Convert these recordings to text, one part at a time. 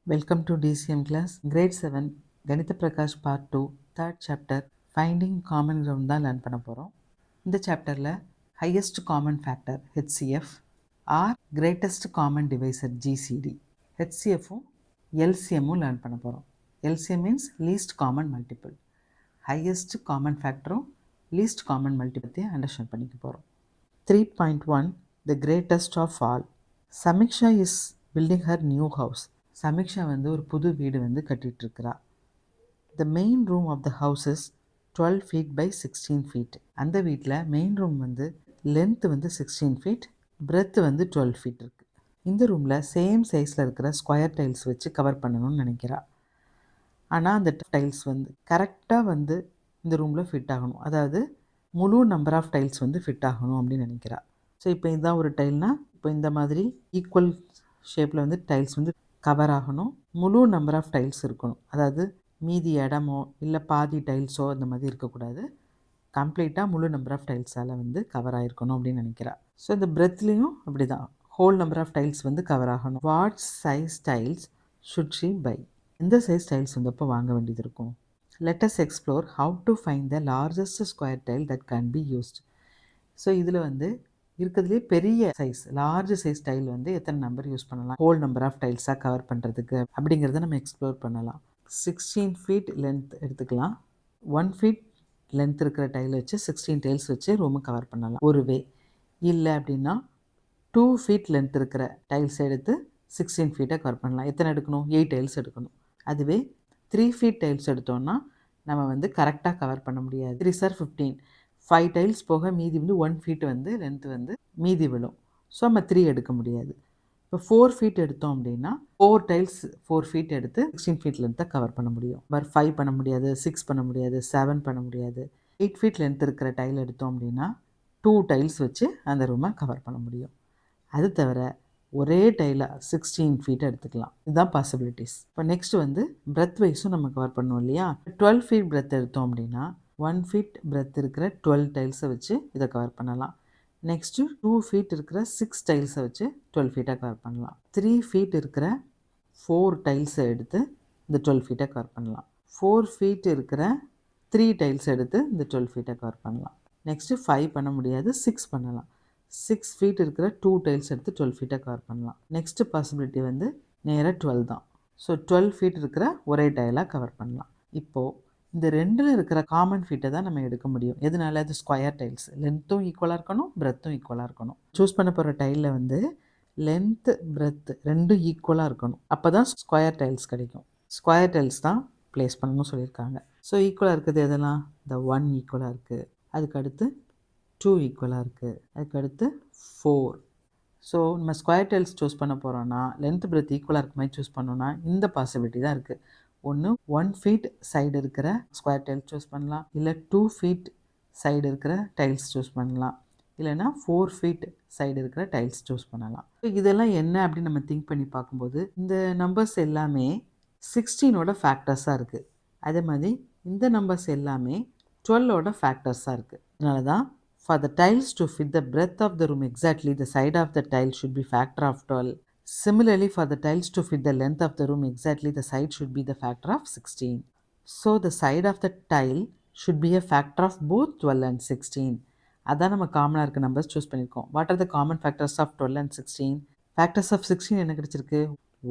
Welcome to DCM class, Grade 7, Ganitha Prakash Part 2, Third Chapter, Finding Common Ground தான் learn பண்ண போகிறோம். இந்த சாப்டரில் highest common factor HCF or greatest common divisor GCD HCFும் LCMும் learn பண்ண போகிறோம். LCM means least common multiple. Highest common ஃபேக்டரும் லீஸ்ட் காமன் மல்டிபிளையும் அண்டர்ஸ்டாண்ட் பண்ணிக்க போகிறோம். 3.1 The greatest of all. Samiksha is building her new house. Samiksha வந்து ஒரு புது வீடு வந்து கட்டிகிட்ருக்கிறா. The main room of the house is 12 feet by 16 feet. அந்த வீட்டில் மெயின் ரூம் வந்து லென்த்து வந்து 16 feet, பிரெத்து வந்து 12 feet இருக்குது. இந்த ரூமில் சேம் சைஸில் இருக்கிற ஸ்கொயர் டைல்ஸ் வச்சு கவர் பண்ணணும்னு நினைக்கிறா. ஆனால் அந்த டைல்ஸ் வந்து கரெக்டாக வந்து இந்த ரூமில் ஃபிட் ஆகணும், அதாவது முழு நம்பர் ஆஃப் டைல்ஸ் வந்து ஃபிட் ஆகணும் அப்படின்னு நினைக்கிறா. ஸோ இப்போ இதுதான் ஒரு டைல்னால், இப்போ இந்த மாதிரி ஈக்குவல் ஷேப்பில் வந்து டைல்ஸ் வந்து கவர் ஆகணும், முழு நம்பர் ஆஃப் டைல்ஸ் இருக்கணும், அதாவது மீதி இடமோ இல்லை பாதி டைல்ஸோ அந்த மாதிரி இருக்கக்கூடாது, கம்ப்ளீட்டாக முழு நம்பர் ஆஃப் டைல்ஸால் வந்து கவர் ஆகிருக்கணும் அப்படின்னு நினைக்கிறா. ஸோ இந்த பிரெத்லேயும் அப்படி தான் ஹோல் நம்பர் ஆஃப் டைல்ஸ் வந்து கவர் ஆகணும். What size tiles should she buy? எந்த சைஸ் டைல்ஸ் வந்து அப்போ வாங்க வேண்டியது இருக்கும்? Let us explore how to find the largest square tile that can be used. So இதில் வந்து இருக்கிறதுலே பெரிய சைஸ் லார்ஜ் சைஸ் டைல் வந்து எத்தனை நம்பர் யூஸ் பண்ணலாம் ஹோல் நம்பர் ஆஃப் டைல்ஸாக கவர் பண்ணுறதுக்கு அப்படிங்கிறத நம்ம எக்ஸ்ப்ளோர் பண்ணலாம். 16 feet லென்த் எடுத்துக்கலாம். 1 feet லென்த் இருக்கிற டைல் வச்சு 16 டைல்ஸ் வச்சு ரூமை கவர் பண்ணலாம் ஒரு வே. இல்லை அப்படின்னா 2 feet லென்த் இருக்கிற டைல்ஸ் எடுத்து 16 feet கவர் பண்ணலாம். எத்தனை எடுக்கணும்? 8 டைல்ஸ் எடுக்கணும். அதுவே 3 feet டைல்ஸ் எடுத்தோம்னா நம்ம வந்து கரெக்டாக கவர் பண்ண முடியாது. 3 சார் 15, 5 டைல்ஸ் போக மீதி வந்து 1 feet வந்து லென்த்து வந்து மீதி விழும். ஸோ நம்ம 3 எடுக்க முடியாது. இப்போ 4 feet எடுத்தோம் அப்படின்னா 4 டைல்ஸ் 4 feet எடுத்து 16 feet லென்த்தை கவர் பண்ண முடியும். பட் 5 பண்ண முடியாது, 6 பண்ண முடியாது, 7 பண்ண முடியாது. 8 feet லென்த் இருக்கிற டைல் எடுத்தோம் அப்படின்னா 2 டைல்ஸ் வச்சு அந்த ரூமை கவர் பண்ண முடியும். அது தவிர ஒரே டைலாக 16 feet எடுத்துக்கலாம். இதுதான் பாசிபிலிட்டிஸ். இப்போ நெக்ஸ்ட் வந்து பிரெத் வைஸும் நம்ம கவர் பண்ணோம் இல்லையா. 12 feet பிரெத் எடுத்தோம் அப்படின்னா 1 feet பிரெத் இருக்கிற 12 டைல்ஸை வச்சு இதை கவர் பண்ணலாம். நெக்ஸ்ட்டு 2 feet இருக்கிற 6 டைல்ஸை வச்சு 12 feet கவர் பண்ணலாம். 3 feet இருக்கிற 4 டைல்ஸை எடுத்து இந்த 12 feet கவர் பண்ணலாம். 4 feet இருக்கிற 3 டைல்ஸ் எடுத்து இந்த 12 feet கவர் பண்ணலாம். நெக்ஸ்ட்டு 5 பண்ண முடியாது, 6 பண்ணலாம். 6 feet இருக்கிற 2 டைல்ஸ் எடுத்து 12 feet கவர் பண்ணலாம். நெக்ஸ்ட்டு பாசிபிலிட்டி வந்து நேராக 12 தான். ஸோ 12 feet இருக்கிற ஒரே டைலாக கவர் பண்ணலாம். இப்போது இந்த ரெண்டில் இருக்கிற காமன் ஃபீட்டை தான் நம்ம எடுக்க முடியும். எதனால? அது ஸ்கொயர் டைல்ஸ், லென்த்தும் ஈக்குவலாக இருக்கணும், பிரெத்தும் ஈக்குவலாக இருக்கணும். சூஸ் பண்ண போகிற டைலில் வந்து லென்த்து பிரெத்து ரெண்டும் ஈக்குவலாக இருக்கணும், அப்போ தான் ஸ்கொயர் டைல்ஸ் கிடைக்கும். ஸ்கொயர் டைல்ஸ் தான் ப்ளேஸ் பண்ணணும்னு சொல்லியிருக்காங்க. ஸோ ஈக்குவலாக இருக்குது எதெல்லாம்? இந்த 1 ஈக்குவலாக இருக்குது, அதுக்கடுத்து 2 ஈக்குவலாக இருக்குது, அதுக்கடுத்து 4. ஸோ நம்ம ஸ்கொயர் டைல்ஸ் சூஸ் பண்ண போகிறோன்னா லென்த் பிரெத் ஈக்குவலாக இருக்க மாதிரி சூஸ் பண்ணோன்னா இந்த பாசிபிலிட்டி தான் இருக்குது. ஒன்று 1 feet சைடு இருக்கிற ஸ்கொயர் டைல்ஸ் சூஸ் பண்ணலாம், இல்லை 2 feet சைடு இருக்கிற டைல்ஸ் சூஸ் பண்ணலாம், இல்லைனா 4 feet சைடு இருக்கிற டைல்ஸ் சூஸ் பண்ணலாம். இதெல்லாம் என்ன அப்படின்னு நம்ம திங்க் பண்ணி பார்க்கும்போது இந்த நம்பர்ஸ் எல்லாமே 16ஓட ஃபேக்டர்ஸாக இருக்குது. அதே மாதிரி இந்த நம்பர்ஸ் எல்லாமே 12ஓட ஃபேக்டர்ஸாக இருக்குது. அதனால தான் for the tiles to fit the breadth of the room exactly, the side of the tile should be factor of 12. Similarly, for the tiles to fit the length of the room exactly, the side should be the factor of 16. So, the side of the tile should be a factor of both 12 and 16. அதான் நம்ம காமனாக இருக்க numbers choose பண்ணியிருக்கோம். What are the common factors of 12 and 16? Factors of 16 என்ன கிடைச்சிருக்கு?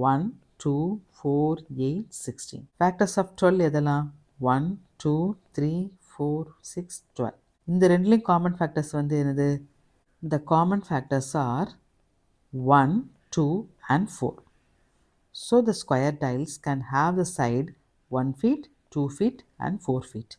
1, 2, 4, 8, 16. Factors of 12 எதெல்லாம்? 1, 2, 3, 4, 6, 12. இந்த ரெண்டுலேயும் காமன் ஃபேக்டர்ஸ் வந்து என்னது? The common factors are 1, 2 and 4. So the square tiles can have the side 1 feet, 2 feet and 4 feet.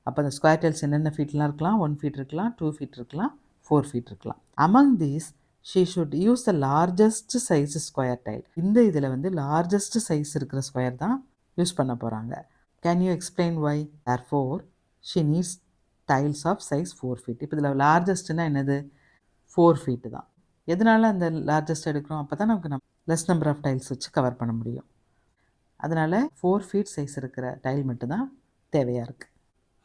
அப்போ the square tiles என்னென்ன ஃபீட்லாம் இருக்கலாம்? 1 feet இருக்கலாம், 2 feet இருக்கலாம், 4 feet இருக்கலாம். Among these, she should use the largest size square tile. இந்த இதில் வந்து largest size இருக்கிற ஸ்கொயர் தான் யூஸ் பண்ண போகிறாங்க. Can you explain why? Therefore, she needs tiles of size 4 feet. இப்போ இதில் லார்ஜஸ்ட்னா என்னது? 4 feet தான். எதனால அந்த லார்ஜஸ்ட் எடுக்கிறோம்? அப்போ தான் நமக்கு லெஸ் நம்பர் ஆஃப் டைல்ஸ் வச்சு கவர் பண்ண முடியும். அதனால் 4 feet சைஸ் இருக்கிற டைல் மட்டும்தான் தேவையாக இருக்குது.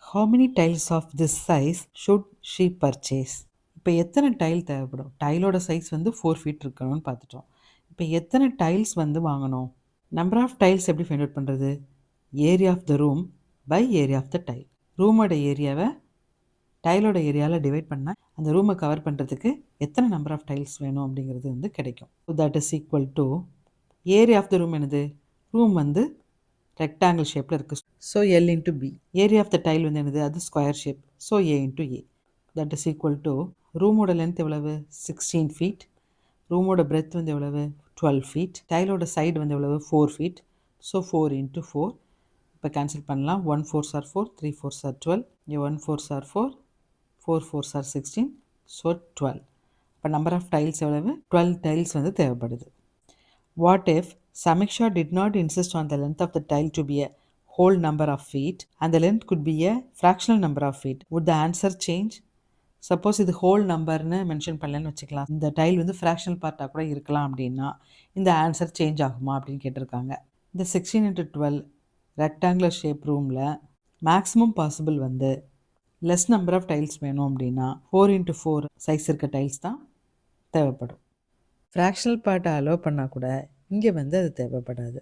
How many tiles of this size should she purchase? இப்போ எத்தனை டைல் தேவைப்படும்? டைலோட சைஸ் வந்து 4 feet இருக்கணும்னு பார்த்துட்டோம். இப்போ எத்தனை டைல்ஸ் வந்து வாங்கணும்? நம்பர் ஆஃப் டைல்ஸ் எப்படி ஃபைண்ட் அவுட் பண்ணுறது? Area of the room by area of the tile. ரூமோட ஏரியாவை டைலோட ஏரியாவில் டிவைட் பண்ணால் அந்த ரூமை கவர் பண்ணுறதுக்கு எத்தனை நம்பர் ஆஃப் டைல்ஸ் வேணும் அப்படிங்கிறது வந்து கிடைக்கும். So that is equal to area of the room என்னது? ரூம் வந்து ரெக்டாங்கிள் ஷேப்பில் இருக்குது. So L into B. Area of the tile வந்து என்னது? அது square shape. So A into A. That is equal to ரூமோட லென்த் எவ்வளவு? 16 ஃபீட். ரூமோட பிரெத் வந்து எவ்வளவு? 12 ஃபீட். டைலோட சைடு வந்து எவ்வளவு? 4 ஃபீட். So 4 into 4. இப்போ கேன்சல் பண்ணலாம். 1 4s are 4, 3 4s are 12. இங்கே 1 4s are 4, 4 4s are 16. So 12. இப்போ நம்பர் ஆஃப் டைல்ஸ் எவ்வளவு? 12 டைல்ஸ் வந்து தேவைப்படுது. What if Samiksha did not insist on the length of the tile to be a whole number of feet and the length could be a fractional number of feet? Would the answer change? Suppose இது whole நம்பர்னு mention பண்ணலன்னு வச்சுக்கலாம். இந்த tail வந்து fractional பார்ட்டாக கூட இருக்கலாம் அப்படின்னா இந்த ஆன்சர் சேஞ்ச் ஆகுமா அப்படின்னு கேட்டிருக்காங்க. இந்த 16x12 ரெக்டாங்குலர் ஷேப் ரூமில் மேக்ஸிமம் பாசிபிள் வந்து லெஸ் நம்பர் ஆஃப் டைல்ஸ் வேணும் அப்படின்னா 4x4 சைஸ் இருக்க டைல்ஸ் தான் தேவைப்படும். ஃப்ராக்ஷனல் பார்ட்டை அலோவ் பண்ணால் கூட இங்கே வந்து அது தேவைப்படாது.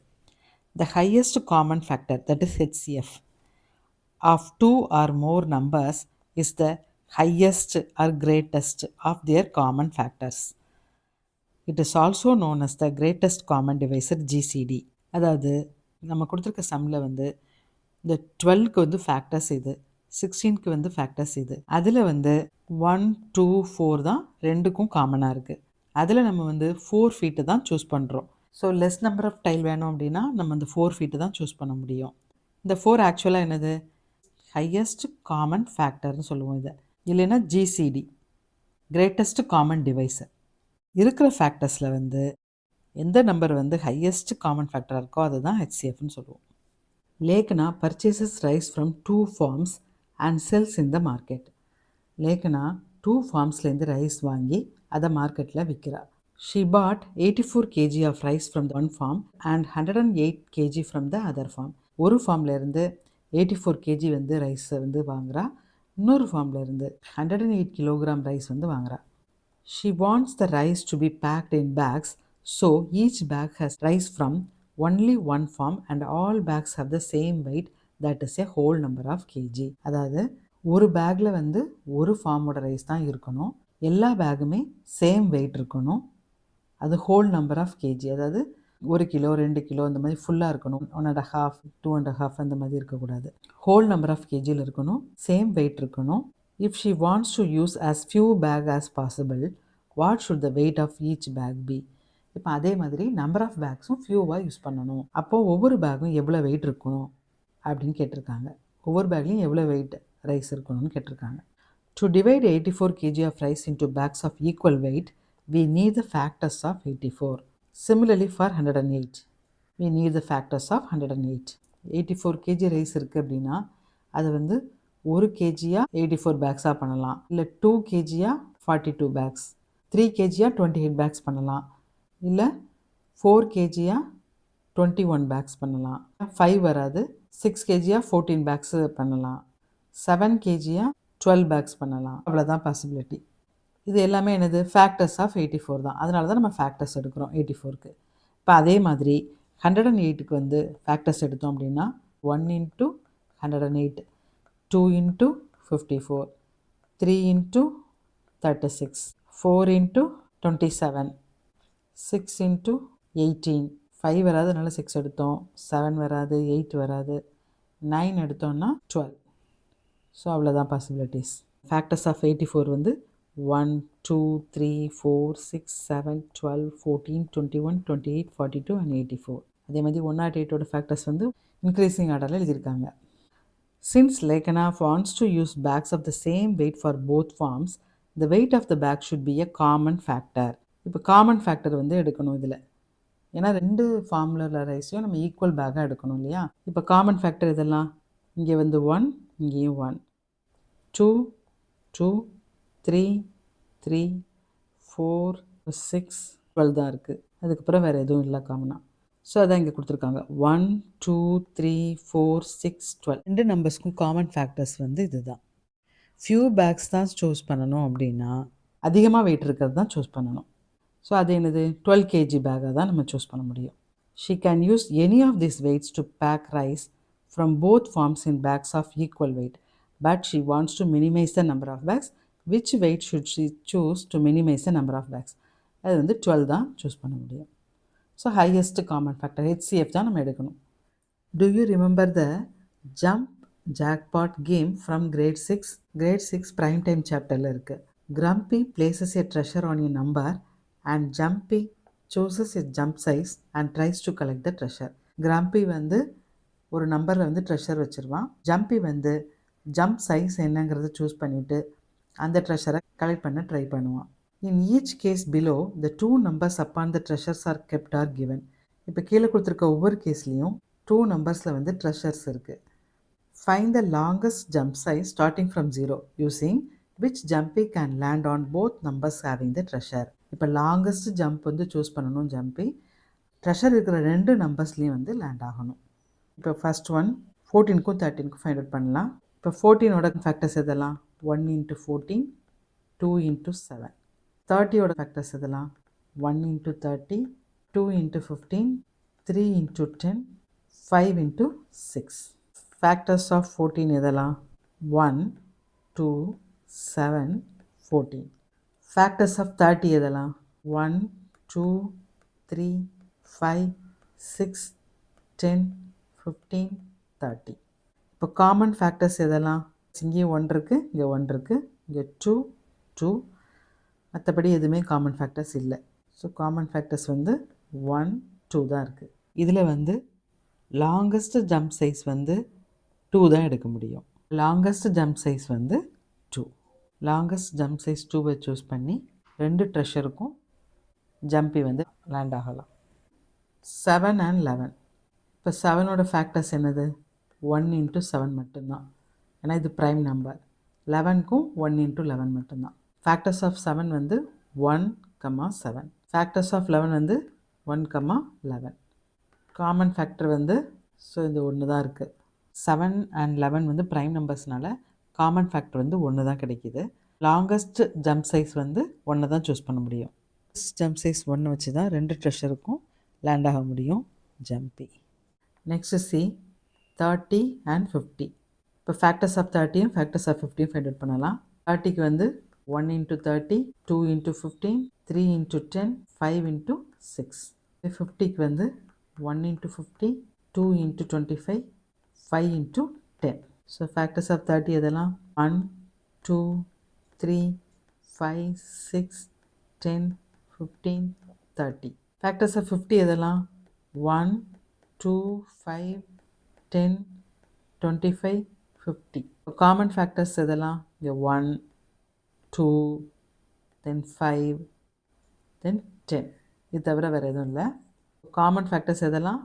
The highest common factor that is HCF of 2 or more numbers is the highest or greatest of their common factors. It is also known as the greatest common divisor GCD. அதாவது நம்ம கொடுத்துருக்க சம்மில் வந்து இந்த 12க்கு வந்து ஃபேக்டர்ஸ் இது, 16க்கு வந்து factors இது. அதில் வந்து 1 2 4 தான் ரெண்டுக்கும் காமனாக இருக்குது. அதில் நம்ம வந்து 4 ஃபீட்டு தான் சூஸ் பண்ணுறோம். So less number of tile வேணும் அப்படின்னா நம்ம அந்த 4 ஃபீட்டு தான் சூஸ் பண்ண முடியும். இந்த 4 ஆக்சுவலாக என்னது? ஹையஸ்ட் காமன் ஃபேக்டர்னு சொல்லுவோம் இதை, இல்லைன்னா GCD, கிரேட்டஸ்ட் காமன் டிவைசர். இருக்கிற ஃபேக்டர்ஸில் வந்து எந்த நம்பர் வந்து ஹையஸ்ட் காமன் ஃபேக்டராக இருக்கோ அதுதான் HCFன்னு சொல்லுவோம். Lekhana purchases rice from 2 farms and sells in the market. Lekhana 2 farmsலேருந்து ரைஸ் வாங்கி அதை மார்க்கெட்டில் விற்கிறார். She bought 84 kg of rice from one farm and 108 kg from the other farm. ஒரு ஃபார்ம்லேருந்து 84 kg வந்து ரைஸை வந்து வாங்குறா, இன்னொரு ஃபார்ம்லேருந்து 108 கிலோகிராம் ரைஸ் வந்து வாங்குறா. She wants the rice to be packed in bags, so each bag has rice from only one farm and all bags have the same weight, that is a whole number of kg. அதாவது ஒரு பேக்கில் வந்து ஒரு ஃபார்மோட rice தான் இருக்கணும், எல்லா பேக்குமே same wait இருக்கணும், அது ஹோல் நம்பர் ஆஃப் கேஜி. அதாவது 1 கிலோ 2 கிலோ இந்த மாதிரி ஃபுல்லாக இருக்கணும், 1.5 2.5 அந்த மாதிரி இருக்கக்கூடாது. ஹோல் நம்பர் ஆஃப் கேஜியில் இருக்கணும், சேம் வெயிட் இருக்கணும். If she wants to use as few bag as possible, what should the weight of each bag be? இப்போ அதே மாதிரி நம்பர் ஆஃப் பேக்ஸும் ஃபியூவாக யூஸ் பண்ணணும். அப்போது ஒவ்வொரு பேக்கும் எவ்வளோ வெயிட் இருக்கணும் அப்படின்னு கேட்டிருக்காங்க. ஒவ்வொரு பேக்லேயும் எவ்வளோ வெயிட் ரைஸ் இருக்கணும்னு கேட்டிருக்காங்க. To divide 84 kg of rice into bags of equal weight, we need the factors of 84. Similarly for 108, we need the factors of 108. 84 kg rice இருக்குது அப்படின்னா அதை வந்து 1 kg-யா 84 பேக்ஸாக பண்ணலாம், இல்லை 2 kg-யா 42 பேக்ஸ், 3 kg-யா 28 பேக்ஸ் பண்ணலாம், இல்லை 4 kg-யா 21 பேக்ஸ் பண்ணலாம், 5 வராது 6 kg-யா 14 பேக்ஸ் பண்ணலாம், 7 kg-யா 12 பேக்ஸ் பண்ணலாம். அவ்வளோதான் பாசிபிலிட்டி. இது எல்லாமே என்னது? ஃபேக்டர்ஸ் ஆஃப் 84 தான். அதனால தான் நம்ம ஃபேக்டர்ஸ் எடுக்கிறோம் 84க்கு. இப்போ அதே மாதிரி 108க்கு வந்து ஃபேக்டர்ஸ் எடுத்தோம் அப்படின்னா 1 × 108, 2 × 54, 3 × 36, 4 × 27, 6 × 18. 5 வராது, அதனால 6 எடுத்தோம், 7 வராது, 8 வராது, 9 எடுத்தோம்னா 12. ஸோ அவ்வளோதான் பாசிபிலிட்டிஸ். ஃபேக்டர்ஸ் ஆஃப் 84 வந்து 1 2 3 4 6 7 12 14 21 28 42 and 84. அதே மாதிரி 108ஓட ஃபேக்டர்ஸ் வந்து இன்க்ரீஸிங் ஆர்டரில் எழுதியிருக்காங்க. Since Lekana wants to use bags of the same weight for both farms, the weight of the bag should be a common factor. இப்போ காமன் ஃபேக்டர் வந்து எடுக்கணும் இதில், ஏன்னா 2 ஃபார்மில் உள்ள ரைஸையும் நம்ம ஈக்குவல் பேக்காக எடுக்கணும் இல்லையா. இப்போ காமன் ஃபேக்டர் இதெல்லாம் இங்கே வந்து 1, இங்கேயும் 1, 2 2 3 3 4 6 12 தான் இருக்குது. அதுக்கப்புறம் வேறு எதுவும் இல்லை காமனாக. ஸோ அதான் இங்கே கொடுத்துருக்காங்க 1 2 3 4 6 12. 2 நம்பர்ஸ்க்கும் காமன் ஃபேக்டர்ஸ் வந்து இது தான். ஃபியூ பேக்ஸ் தான் சூஸ் பண்ணணும் அப்படின்னா அதிகமாக வெயிட் இருக்கிறது தான் சூஸ் பண்ணணும். ஸோ அது என்னது? 12 kg பேக்காக தான் நம்ம சூஸ் பண்ண முடியும். She can use any of these weights to pack rice from both farms in bags of equal weight, but she wants to minimize the number of bags. Which weight should she choose to minimize the number of bags? அது வந்து 12 தான் choose பண்ண முடியும். So highest common factor HCF தான் நம்ம எடுக்கணும். Do you remember the jump jackpot game from grade 6? Grade 6 prime time chapterல இருக்கு. Grumpy places a treasure on a number and Jumpy chooses a jump size and tries to collect the treasure. Grumpy வந்து ஒரு நம்பரில் வந்து treasure வச்சுருவான். Jambi வந்து jump size என்னங்கிறத choose பண்ணிவிட்டு அந்த ட்ரெஷரை collect பண்ண ட்ரை பண்ணுவான். In each case below the 2 numbers upon the treasures are kept are given. இப்போ கீழே கொடுத்துருக்க ஒவ்வொரு கேஸ்லேயும் 2 நம்பர்ஸில் வந்து ட்ரெஷர்ஸ் இருக்குது. Find the longest jump size starting from 0 using which Jumpy can land on both numbers having the treasure. இப்போ longest jump வந்து choose பண்ணணும் Jumpy. Treasure இருக்கிற 2 நம்பர்ஸ்லேயும் வந்து லேண்ட் ஆகணும். இப்போ ஃபஸ்ட் ஒன் 14க்கும் 13க்கும் ஃபைண்ட் அவுட் பண்ணலாம். இப்போ 14ஓட ஃபேக்டர்ஸ் எதெல்லாம்? 1 into 14, 2 into 7. 30ஓட ஃபேக்டர்ஸ் எதெல்லாம்? 1 into 30, 2 into 15, 3 into 10, 5 into 6. Factors of 14 எதெல்லாம்? 1, 2, 7, 14. ஃபேக்டர்ஸ் ஆஃப் 30 எதெல்லாம்? 1, 2, 3, 5, 6, 10, 15, 30. இப்போ காமன் ஃபேக்டர்ஸ் எதெல்லாம்? இங்கே 1 இருக்குது, இங்கே 1 இருக்குது, இங்கே 2, 2. மற்றபடி எதுவுமே காமன் ஃபேக்டர்ஸ் இல்லை. ஸோ காமன் ஃபேக்டர்ஸ் வந்து 1, 2 தான் இருக்குது. இதில் வந்து லாங்கஸ்ட் ஜம்ப் சைஸ் வந்து 2 தான் எடுக்க முடியும். லாங்கஸ்ட் ஜம்ப் சைஸ் வந்து 2. லாங்கஸ்ட் ஜம்ப் சைஸ் 2வை சூஸ் பண்ணி 2 ட்ரெஷருக்கும் ஜம்பி வந்து லேண்ட் ஆகலாம். 7 and 11. இப்போ 7ஓட ஃபேக்டர்ஸ் என்னது? 1 into 7 மட்டும்தான், ஏன்னா இது ப்ரைம் நம்பர். 11க்கும் 1 into 11 மட்டும்தான். ஃபேக்டர்ஸ் ஆஃப் 7 வந்து 1, 7. ஃபேக்டர்ஸ் ஆஃப் 11 வந்து 1, 11. காமன் ஃபேக்டர் வந்து ஸோ இது 1 தான் இருக்குது. 7 and 11 வந்து ப்ரைம் நம்பர்ஸ்னால காமன் ஃபேக்டர் வந்து 1 தான் கிடைக்கிது. லாங்கஸ்ட் ஜம்ப் சைஸ் வந்து 1 தான் சூஸ் பண்ண முடியும். ஜம்ப் சைஸ் 1 வச்சு தான் 2 ட்ரெஷருக்கும் லேண்ட் ஆக முடியும் ஜம்பி. Next C 30 and 50. இப்போ ஃபேக்டர்ஸ் ஆஃப் 30யும் ஃபேக்டர்ஸ் ஆஃப் 50யும் ஃபைண்ட் அவுட் பண்ணலாம். 30க்கு வந்து 1 into 30, 2 into 15, 3 into 10, 5 into 6. 50க்கு வந்து 1 into 50, 2 into 25, 5 into 10. So factors of 30 எதெல்லாம்? 1, 2, 3, 5, 6, 10, 15, 30. ஃபேக்டர்ஸ் ஆஃப் 50 எதெல்லாம்? 1, 2, 5, 10, 25, 50. காமன் ஃபேக்டர்ஸ் எதெல்லாம்? இங்கே 1, 2, then 5, then 10. இது தவிர வேறு எதுவும் இல்லை. காமன் ஃபேக்டர்ஸ் எதெல்லாம்?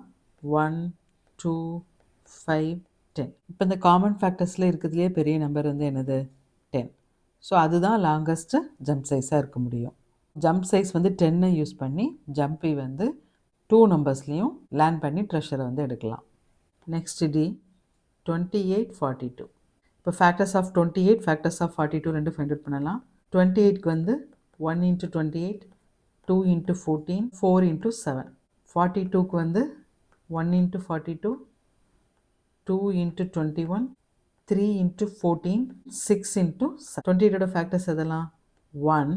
1, 2, 5, 10. இப்போ இந்த காமன் ஃபேக்டர்ஸில் இருக்கிறதுலே பெரிய நம்பர் வந்து என்னது? 10. ஸோ அதுதான் லாங்கஸ்ட்டு ஜம்ப் சைஸாக இருக்க முடியும். ஜம்ப் சைஸ் வந்து 10 யூஸ் பண்ணி ஜம்பி வந்து 2 நம்பர்ஸ்லேயும் லேண்ட் பண்ணி ட்ரெஷரை வந்து எடுக்கலாம். Next D 28, 42. இப்போ ஃபேக்டர்ஸ் ஆஃப் 28, ஃபேக்டர்ஸ் ஆஃப் 42 ரெண்டு ஃபைண்ட் அவுட் பண்ணலாம். 28க்கு வந்து 1 into 28, 2 into 14, 4 into 7. 42க்கு வந்து 1 into 42, 2 into 21, 3 into 14, 6 into 7. 28ஓட factors எதெல்லாம்? 1,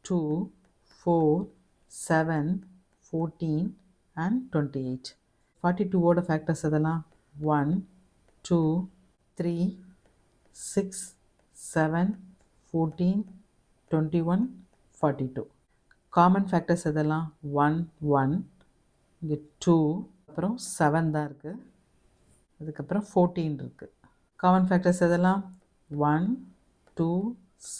2, 4, 7, 14 and 28. 42ஓட ஃபேக்டர்ஸ் எதெல்லாம்? 1, 2, 3, 6, 7, 14, 21, 42. காமன் ஃபேக்டர்ஸ் எதெல்லாம்? 1, 1, இங்கே 2, அப்புறம் 7 தான் இருக்குது, அதுக்கப்புறம் 14 இருக்குது. காமன் ஃபேக்டர்ஸ் எதெல்லாம்? 1, 2,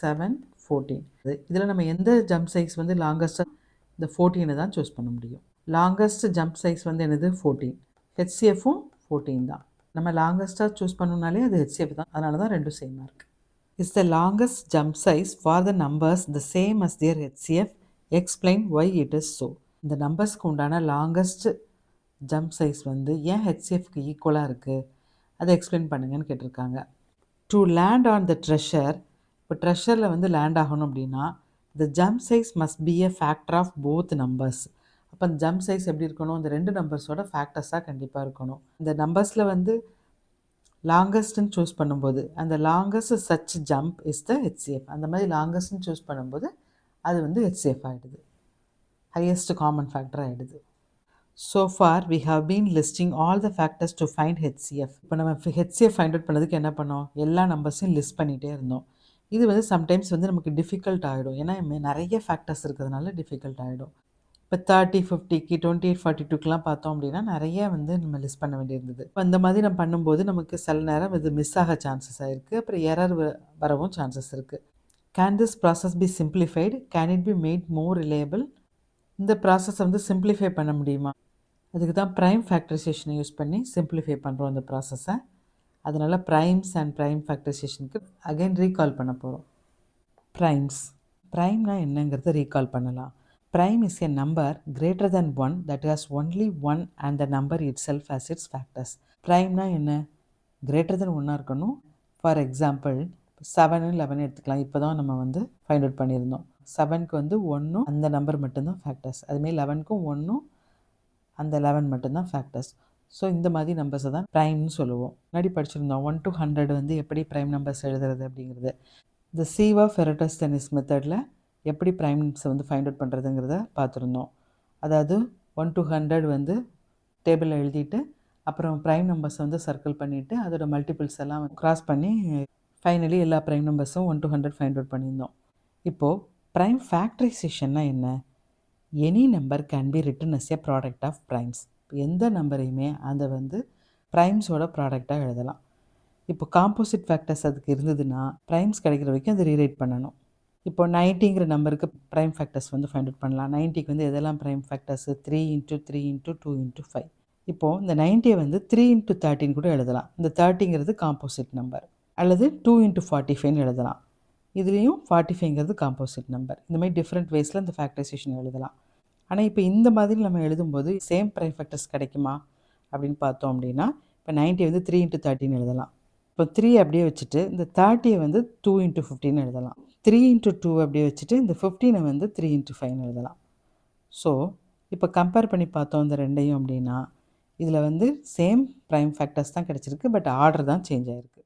7, 14. இதில் நம்ம எந்த ஜம்ப் சைஸ் வந்து லாங்கஸ்ட்டாக இந்த 14 தான் சூஸ் பண்ண முடியும். லாங்கஸ்ட் ஜம்ப் சைஸ் வந்து என்னது? 14. ஹெச்சிஎஃப்பும் 14 தான். நம்ம லாங்கஸ்ட்டாக சூஸ் பண்ணணுனாலே அது ஹெச்சிஎஃப் தான், அதனால தான் ரெண்டும் சேமாக இருக்குது. Is the longest jump size for the numbers the same as their HCF, explain why it is so. இந்த நம்பர்ஸ்க்கு உண்டான லாங்கஸ்ட் ஜம்ப் சைஸ் வந்து ஏன் ஹெச்சிஎஃப்க்கு ஈக்குவலாக இருக்குது, அதை எக்ஸ்பிளைன் பண்ணுங்கன்னு கேட்டிருக்காங்க. To land on the treasure, இப்போ ட்ரெஷரில் வந்து லேண்ட் ஆகணும் அப்படின்னா the jump size must be a factor of both numbers. அப்போ அந்த ஜம்ப் சைஸ் எப்படி இருக்கணும், அந்த 2 நம்பர்ஸோட ஃபேக்டர்ஸாக கண்டிப்பாக இருக்கணும். இந்த நம்பர்ஸில் வந்து லாங்கஸ்ட்னு சூஸ் பண்ணும்போது அந்த longest such jump is the HCF. அந்த மாதிரி லாங்கஸ்ட்னு சூஸ் பண்ணும்போது அது வந்து HCF ஆகிடுது, ஹையஸ்ட் காமன் ஃபேக்டர் ஆகிடுது. So far we have been listing all the factors to find HCF. இப்போ நம்ம HCF ஃபைண்ட் அவுட் பண்ணதுக்கு என்ன பண்ணோம், எல்லா நம்பர்ஸையும் லிஸ்ட் பண்ணிகிட்டே இருந்தோம். இது வந்து சம்டைம்ஸ் வந்து நமக்கு டிஃபிகல்ட் ஆகிடும், ஏன்னா நிறைய ஃபேக்டர்ஸ் இருக்கிறதுனால டிஃபிகல்ட் ஆகிடும். இப்போ 30, 50க்கு 28, 42க்கெலாம் பார்த்தோம் அப்படின்னா நிறைய வந்து நம்ம லிஸ்ட் பண்ண வேண்டியிருந்தது. இப்போ இந்த மாதிரி நம்ம பண்ணும்போது நமக்கு சில நேரம் இது மிஸ் ஆக சான்சஸ் ஆகிருக்கு, அப்புறம் எரர் வரவும் சான்சஸ் இருக்குது. Can this process be simplified, can it be made more reliable? இந்த ப்ராசஸை வந்து சிம்பிளிஃபை பண்ண முடியுமா? அதுக்கு தான் ப்ரைம் ஃபேக்டரைசேஷனை யூஸ் பண்ணி சிம்பிளிஃபை பண்ணுறோம் இந்த ப்ராசஸை. அதனால் ப்ரைம்ஸ் அண்ட் ப்ரைம் ஃபேக்டரைசேஷனுக்கு அகைன் ரீகால் பண்ண போகிறோம். ப்ரைம்னா என்னங்கிறத ரீகால் பண்ணலாம். Prime is a number greater than 1 that has only 1 and the number itself as its factors. Primeனா என்ன, greater than 1 இருக்கணும். ஃபார் எக்ஸாம்பிள் 7, 11 எடுத்துக்கலாம். இப்போ தான் நம்ம வந்து ஃபைண்ட் அவுட் பண்ணியிருந்தோம். 7க்கு வந்து 1 அந்த நம்பர் மட்டும்தான் ஃபேக்டர்ஸ், அதுமாரி 11க்கும் 1 அந்த 11 மட்டும்தான் ஃபேக்டர்ஸ். ஸோ இந்த மாதிரி நம்பர்ஸை தான் ப்ரைம்னு சொல்லுவோம். முன்னாடி படிச்சிருந்தோம் 1 to 100 வந்து எப்படி ப்ரைம் நம்பர்ஸ் எழுதுறது அப்படிங்கிறது. இந்த சீவா-ஃபெரட்டஸ்-தெனிஸ் மெத்தடில் எப்படி ப்ரைம்ஸை வந்து ஃபைண்ட் அவுட் பண்ணுறதுங்கிறத பார்த்துருந்தோம். அதாவது 1 to 100 வந்து டேபிளில் எழுதிட்டு அப்புறம் ப்ரைம் நம்பர்ஸை வந்து சர்க்கிள் பண்ணிவிட்டு அதோட மல்டிபிள்ஸ் எல்லாம் க்ராஸ் பண்ணி ஃபைனலி எல்லா ப்ரைம் நம்பர்ஸும் 1 to 100 ஃபைண்ட் அவுட் பண்ணியிருந்தோம். இப்போது ப்ரைம் ஃபேக்டரைசேஷன்னா என்ன? Any number can be written as a product of primes. எந்த நம்பரையுமே அதை வந்து ப்ரைம்ஸோட ப்ராடக்டாக எழுதலாம். இப்போ காம்போசிட் ஃபேக்டர்ஸ் அதுக்கு இருந்ததுன்னா ப்ரைம்ஸ் கிடைக்கிற வரைக்கும் அதை ரீரைட் பண்ணணும். இப்போ 90ங்கிற நம்பருக்கு ப்ரைம் ஃபேக்டர்ஸ் வந்து ஃபைண்ட் அவுட் பண்ணலாம். 90க்கு வந்து எதெல்லாம் ப்ரைம் ஃபேக்டர்ஸ், 3 × 3 × 2 × 5. இப்போது இந்த 90 வந்து 3 × 13 கூட எழுதலாம். இந்த 30ங்கிறது காம்போசிட் நம்பர். அல்லது 2 × 45ன்னு எழுதலாம். இதுலேயும் 45ங்கிறது காம்போசிட் நம்பர். இந்த மாதிரி டிஃப்ரெண்ட் வேஸில் இந்த ஃபேக்டரைசேஷன் எழுதலாம். ஆனால் இப்போ இந்த மாதிரி நம்ம எழுதும்போது சேம் ப்ரைம் ஃபேக்டர்ஸ் கிடைக்குமா அப்படின்னு பார்த்தோம் அப்படின்னா, இப்போ 90 வந்து 3 × 13 எழுதலாம். இப்போ 3 அப்படியே வச்சுட்டு இந்த 30 வந்து 2 × 15 எழுதலாம். 3 × 2 அப்படியே வச்சுட்டு இந்த 15 வந்து 3 × 5 எழுதலாம். ஸோ இப்போ கம்பேர் பண்ணி பார்த்தோம் இந்த ரெண்டையும் அப்படின்னா, இதில் வந்து சேம் ப்ரைம் ஃபேக்டர்ஸ் தான் கிடச்சிருக்கு, பட் ஆர்டர் தான் சேஞ்ச் ஆகிருக்கு.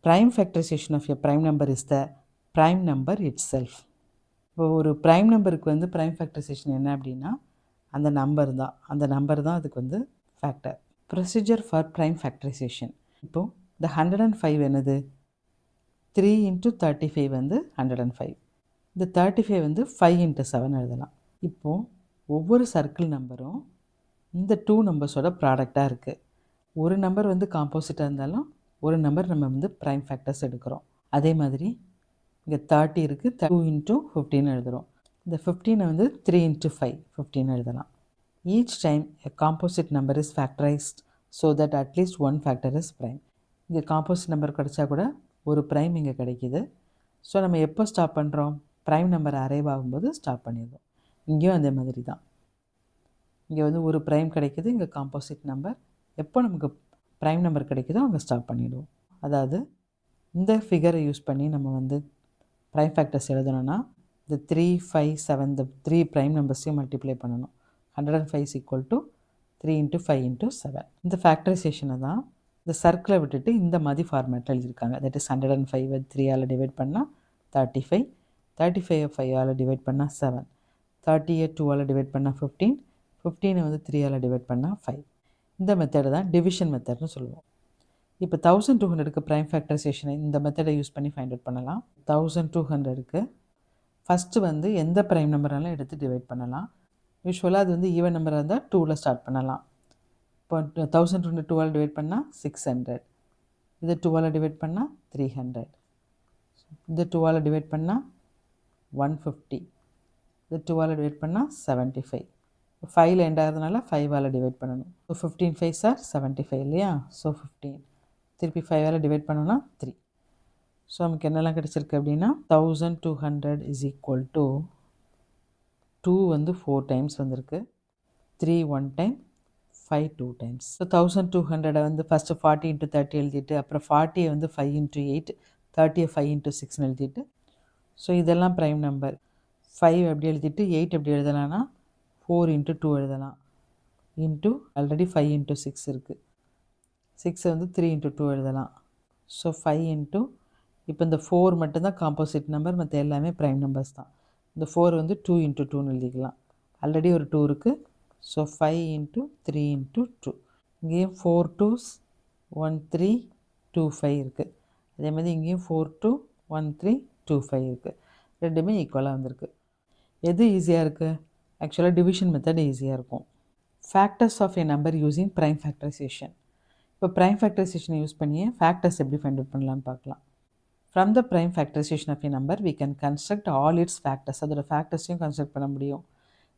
Prime factorization of a prime number is the prime number itself. இப்போ ஒரு ப்ரைம் நம்பருக்கு வந்து ப்ரைம் ஃபேக்டரைசேஷன் என்ன அப்படின்னா, அந்த நம்பர் தான் அதுக்கு வந்து factor. Procedure for prime factorisation. இப்போது இந்த 105 என்னது, 3 × 35 வந்து 105. இந்த 35 வந்து 5 × 7 எழுதலாம். இப்போது ஒவ்வொரு சர்க்கிள் நம்பரும் இந்த 2 நம்பர்ஸோட ப்ராடக்டாக இருக்குது. ஒரு நம்பர் வந்து காம்போசிட்டாக இருந்தாலும் ஒரு நம்பர் நம்ம வந்து ப்ரைம் ஃபேக்டர்ஸ் எடுக்கிறோம். அதே மாதிரி இங்கே 30 இருக்குது, 2 × 15 எழுதுகிறோம். இந்த 15 வந்து 3 × 5 15 எழுதலாம். Each time a composite number is factorised so that at least one factor is prime. இங்கே காம்போசிட் நம்பர் கிடைச்சா கூட ஒரு ப்ரைம் இங்கே கிடைக்கிது. ஸோ நம்ம எப்போ ஸ்டாப் பண்ணுறோம், ப்ரைம் நம்பர் அரைவ் ஆகும்போது ஸ்டாப் பண்ணிடுறோம். இங்கேயும் அதே மாதிரி தான். இங்கே வந்து ஒரு ப்ரைம் கிடைக்கிது, இங்கே காம்போசிட் நம்பர். எப்போ நமக்கு ப்ரைம் நம்பர் கிடைக்குதோ அங்கே ஸ்டாப் பண்ணிவிடுவோம். அதாவது இந்த ஃபிகரை யூஸ் பண்ணி நம்ம வந்து ப்ரைம் ஃபேக்டர்ஸ் எழுதணும்னா இந்த 3, 5, 7 இந்த 3 ப்ரைம் நம்பர்ஸையும் மல்டிப்ளை பண்ணணும். 105 = 3 × 5 × 7. இந்த ஃபேக்டரைசேஷனை தான் இந்த சர்க்கிளை விட்டுட்டு இந்த மாதிரி ஃபார்மேட்டில் எழுதியிருக்காங்க. தட் இஸ் 105 3ஆல் டிவைட் பண்ணால் 35, 35 5ஆல் டிவைட் பண்ணால் 7, 30 2ஆல் டிவைட் பண்ணால் 15, 15 வந்து 3ஆல் டிவைட் பண்ணால் 5. இந்த மெத்தடை தான் டிவிஷன் மெத்தட்னு சொல்லுவோம். இப்போ 1200க்கு ப்ரைம் ஃபேக்டரைசேஷனை இந்த மெத்தடை யூஸ் பண்ணி ஃபைண்ட் அவுட் பண்ணலாம். 1200க்கு ஃபஸ்ட்டு வந்து எந்த ப்ரைம் நம்பராலும் எடுத்து டிவைட் பண்ணலாம். யூஸ்வலாக அது வந்து ஈவன் நம்பராக இருந்தால் 2ல் ஸ்டார்ட் பண்ணலாம். இப்போ 1200 2ஆல் டிவைட் பண்ணால் 600, இது 2ஆல் டிவைட் பண்ணால் 300, இது 2ஆல் டிவைட் பண்ணால் 150, இது 2ஆல் டிவைட் பண்ணால் 75. 5ல் எண்ட் ஆகிறதுனால 5ஆல் டிவைட் பண்ணணும். ஸோ 15 5s are 75 இல்லையா? ஸோ 15 திருப்பி 5ஆல் டிவைட் பண்ணோன்னா 3. ஸோ நமக்கு என்னெல்லாம் கிடச்சிருக்கு அப்படின்னா 1200 = 2 வந்து 4 டைம்ஸ் வந்திருக்கு, 3 1 டைம், 5 2 டைம்ஸ். ஸோ 1200 வந்து ஃபஸ்ட்டு 40 × 30 எழுதிட்டு அப்புறம் 40 வந்து 5 × 8, 30 5 × 6ன்னு எழுதிட்டு, ஸோ இதெல்லாம் ப்ரைம் நம்பர். 5 எப்படி எழுதிட்டு 8 எப்படி எழுதலாம்னா 4 into 2 எழுதலாம். இன்ட்டு ஆல்ரெடி 5 into 6 இருக்குது. 6 வந்து 3 into 2 எழுதலாம். ஸோ 5 into இப்போ இந்த 4 மட்டும்தான் காம்போசிட் நம்பர், மற்ற எல்லாமே ப்ரைம் நம்பர்ஸ் தான். இந்த 4 வந்து 2 into 2ன்னு எழுதிக்கலாம். ஆல்ரெடி ஒரு 2 இருக்குது. So 5 into 3 into 2. இங்கேயும் 4 2s 1 3 2 5 இருக்குது. அதே மாதிரி இங்கேயும் 4 2 1 3 2 5 இருக்குது. ரெண்டுமே ஈக்குவலாக வந்திருக்கு. எது ஈஸியாக இருக்குது? ஆக்சுவலாக டிவிஷன் மெத்தட் ஈஸியாக இருக்கும். Factors of a number using prime factorization. இப்போ ப்ரைம் ஃபேக்டரைசேஷனை யூஸ் பண்ணியே ஃபேக்டர்ஸ் எப்படி ஃபைண்ட் அவுட் பண்ணலான்னு பார்க்கலாம். From the prime factorization of a number we can construct all its factors. அதோட ஃபேக்டர்ஸையும் கன்ஸ்ட்ரக்ட் பண்ண முடியும்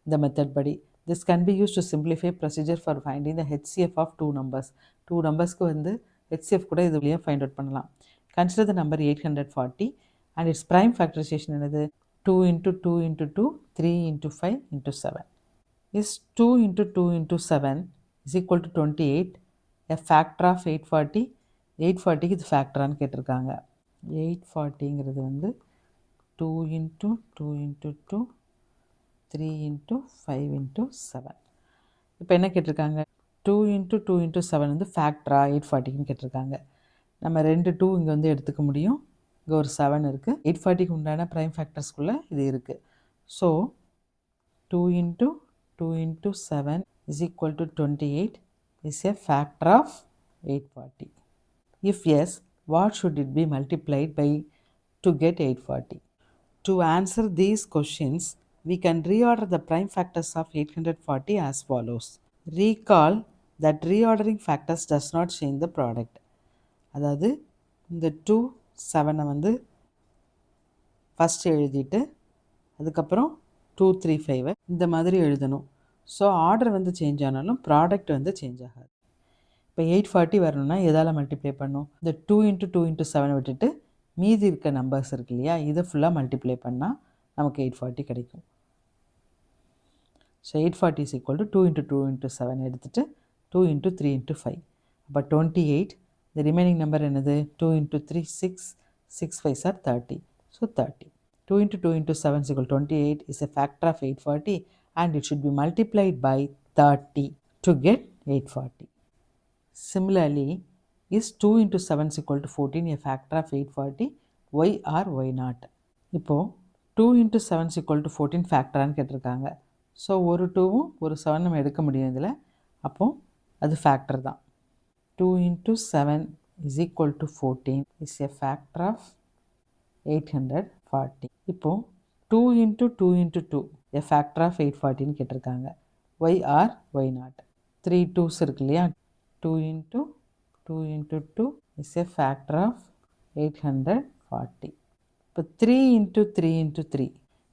இந்த மெத்தட் படி. This can be use to simplify procedure for finding the HCF of 2 numbers. 2 நம்பர்ஸ்க்கு வந்து ஹெச்சிஎஃப் கூட இது வழியாக ஃபைண்ட் அவுட் பண்ணலாம். Consider the number 840 and it's prime factorisation என்னது? 2 into 2 into 2 3 into 5 into 7. Is 2 into 2 into 7 is equal to 28 a factor of 840? 840க்கு இது ஃபேக்டரான்னு கேட்டிருக்காங்க. 840ங்கிறது வந்து 2 into 2 into 2 3 into 5 into 7. இப்போ என்ன கேட்டிருக்காங்க? 2 into 2 into 7 வந்து ஃபேக்டரா 840ன்னு கேட்டிருக்காங்க. நம்ம 2 2 இங்கே வந்து எடுத்துக்க முடியும். இங்கே ஒரு 7 இருக்குது. 840க்கு உண்டான ப்ரைம் ஃபேக்டர்ஸ்குள்ளே இது இருக்குது. So 2 into 2 into 7 is equal to 28 is a factor of 840. If yes, what should it be multiplied by to get 840? To answer these questions, we can reorder the prime factors of 840 as follows. Recall that reordering factors does not change the product. அதாவது இந்த 2 7 வந்து first எழுதிட்டு அதுக்கப்புறம் 2 3 5 இந்த மாதிரி எழுதணும். So order வந்து change ஆனாலும் ப்ராடக்ட் வந்து சேஞ்ச் ஆகாது. இப்போ 840 வரணும்னா எதால் மல்டிப்ளை பண்ணும்? இந்த 2 into 2 into 7 விட்டுட்டு மீதி இருக்க நம்பர்ஸ் இருக்கு இல்லையா, இதை ஃபுல்லாக மல்டிப்ளை பண்ணால் நமக்கு 840 கிடைக்கும். So 840 is equal to 2 into 2 into 7 எடுத்துகிட்டு 2 into 3 into 5. அப்போ 28. the remaining number என்னது? 2 into 3 6 6 5s are 30. So 30. 2 into 2 into 7 is equal to 28 is a factor of 840 and it should be multiplied by 30 to get 840. Similarly, is 2 into 7 is equal to 14 a factor of 840? Why or why not? இப்போது 2 into 7 is equal to 14 ஃபேக்டரான்னு கேட்டிருக்காங்க. So ஒரு 2வும் ஒரு 7 நம்ம எடுக்க முடியும் இதில். அப்போது அது ஃபேக்டர் தான். 2 into 7 is equal to 14 is a factor of 840. இப்போது 2 into 2 into 2 a factor of 840ன்னு கேட்டிருக்காங்க. Why or why not? 3 2s இருக்கு இல்லையா? 2 into 2 into 2 is a factor of 840. இப்போ 3 into 3 into 3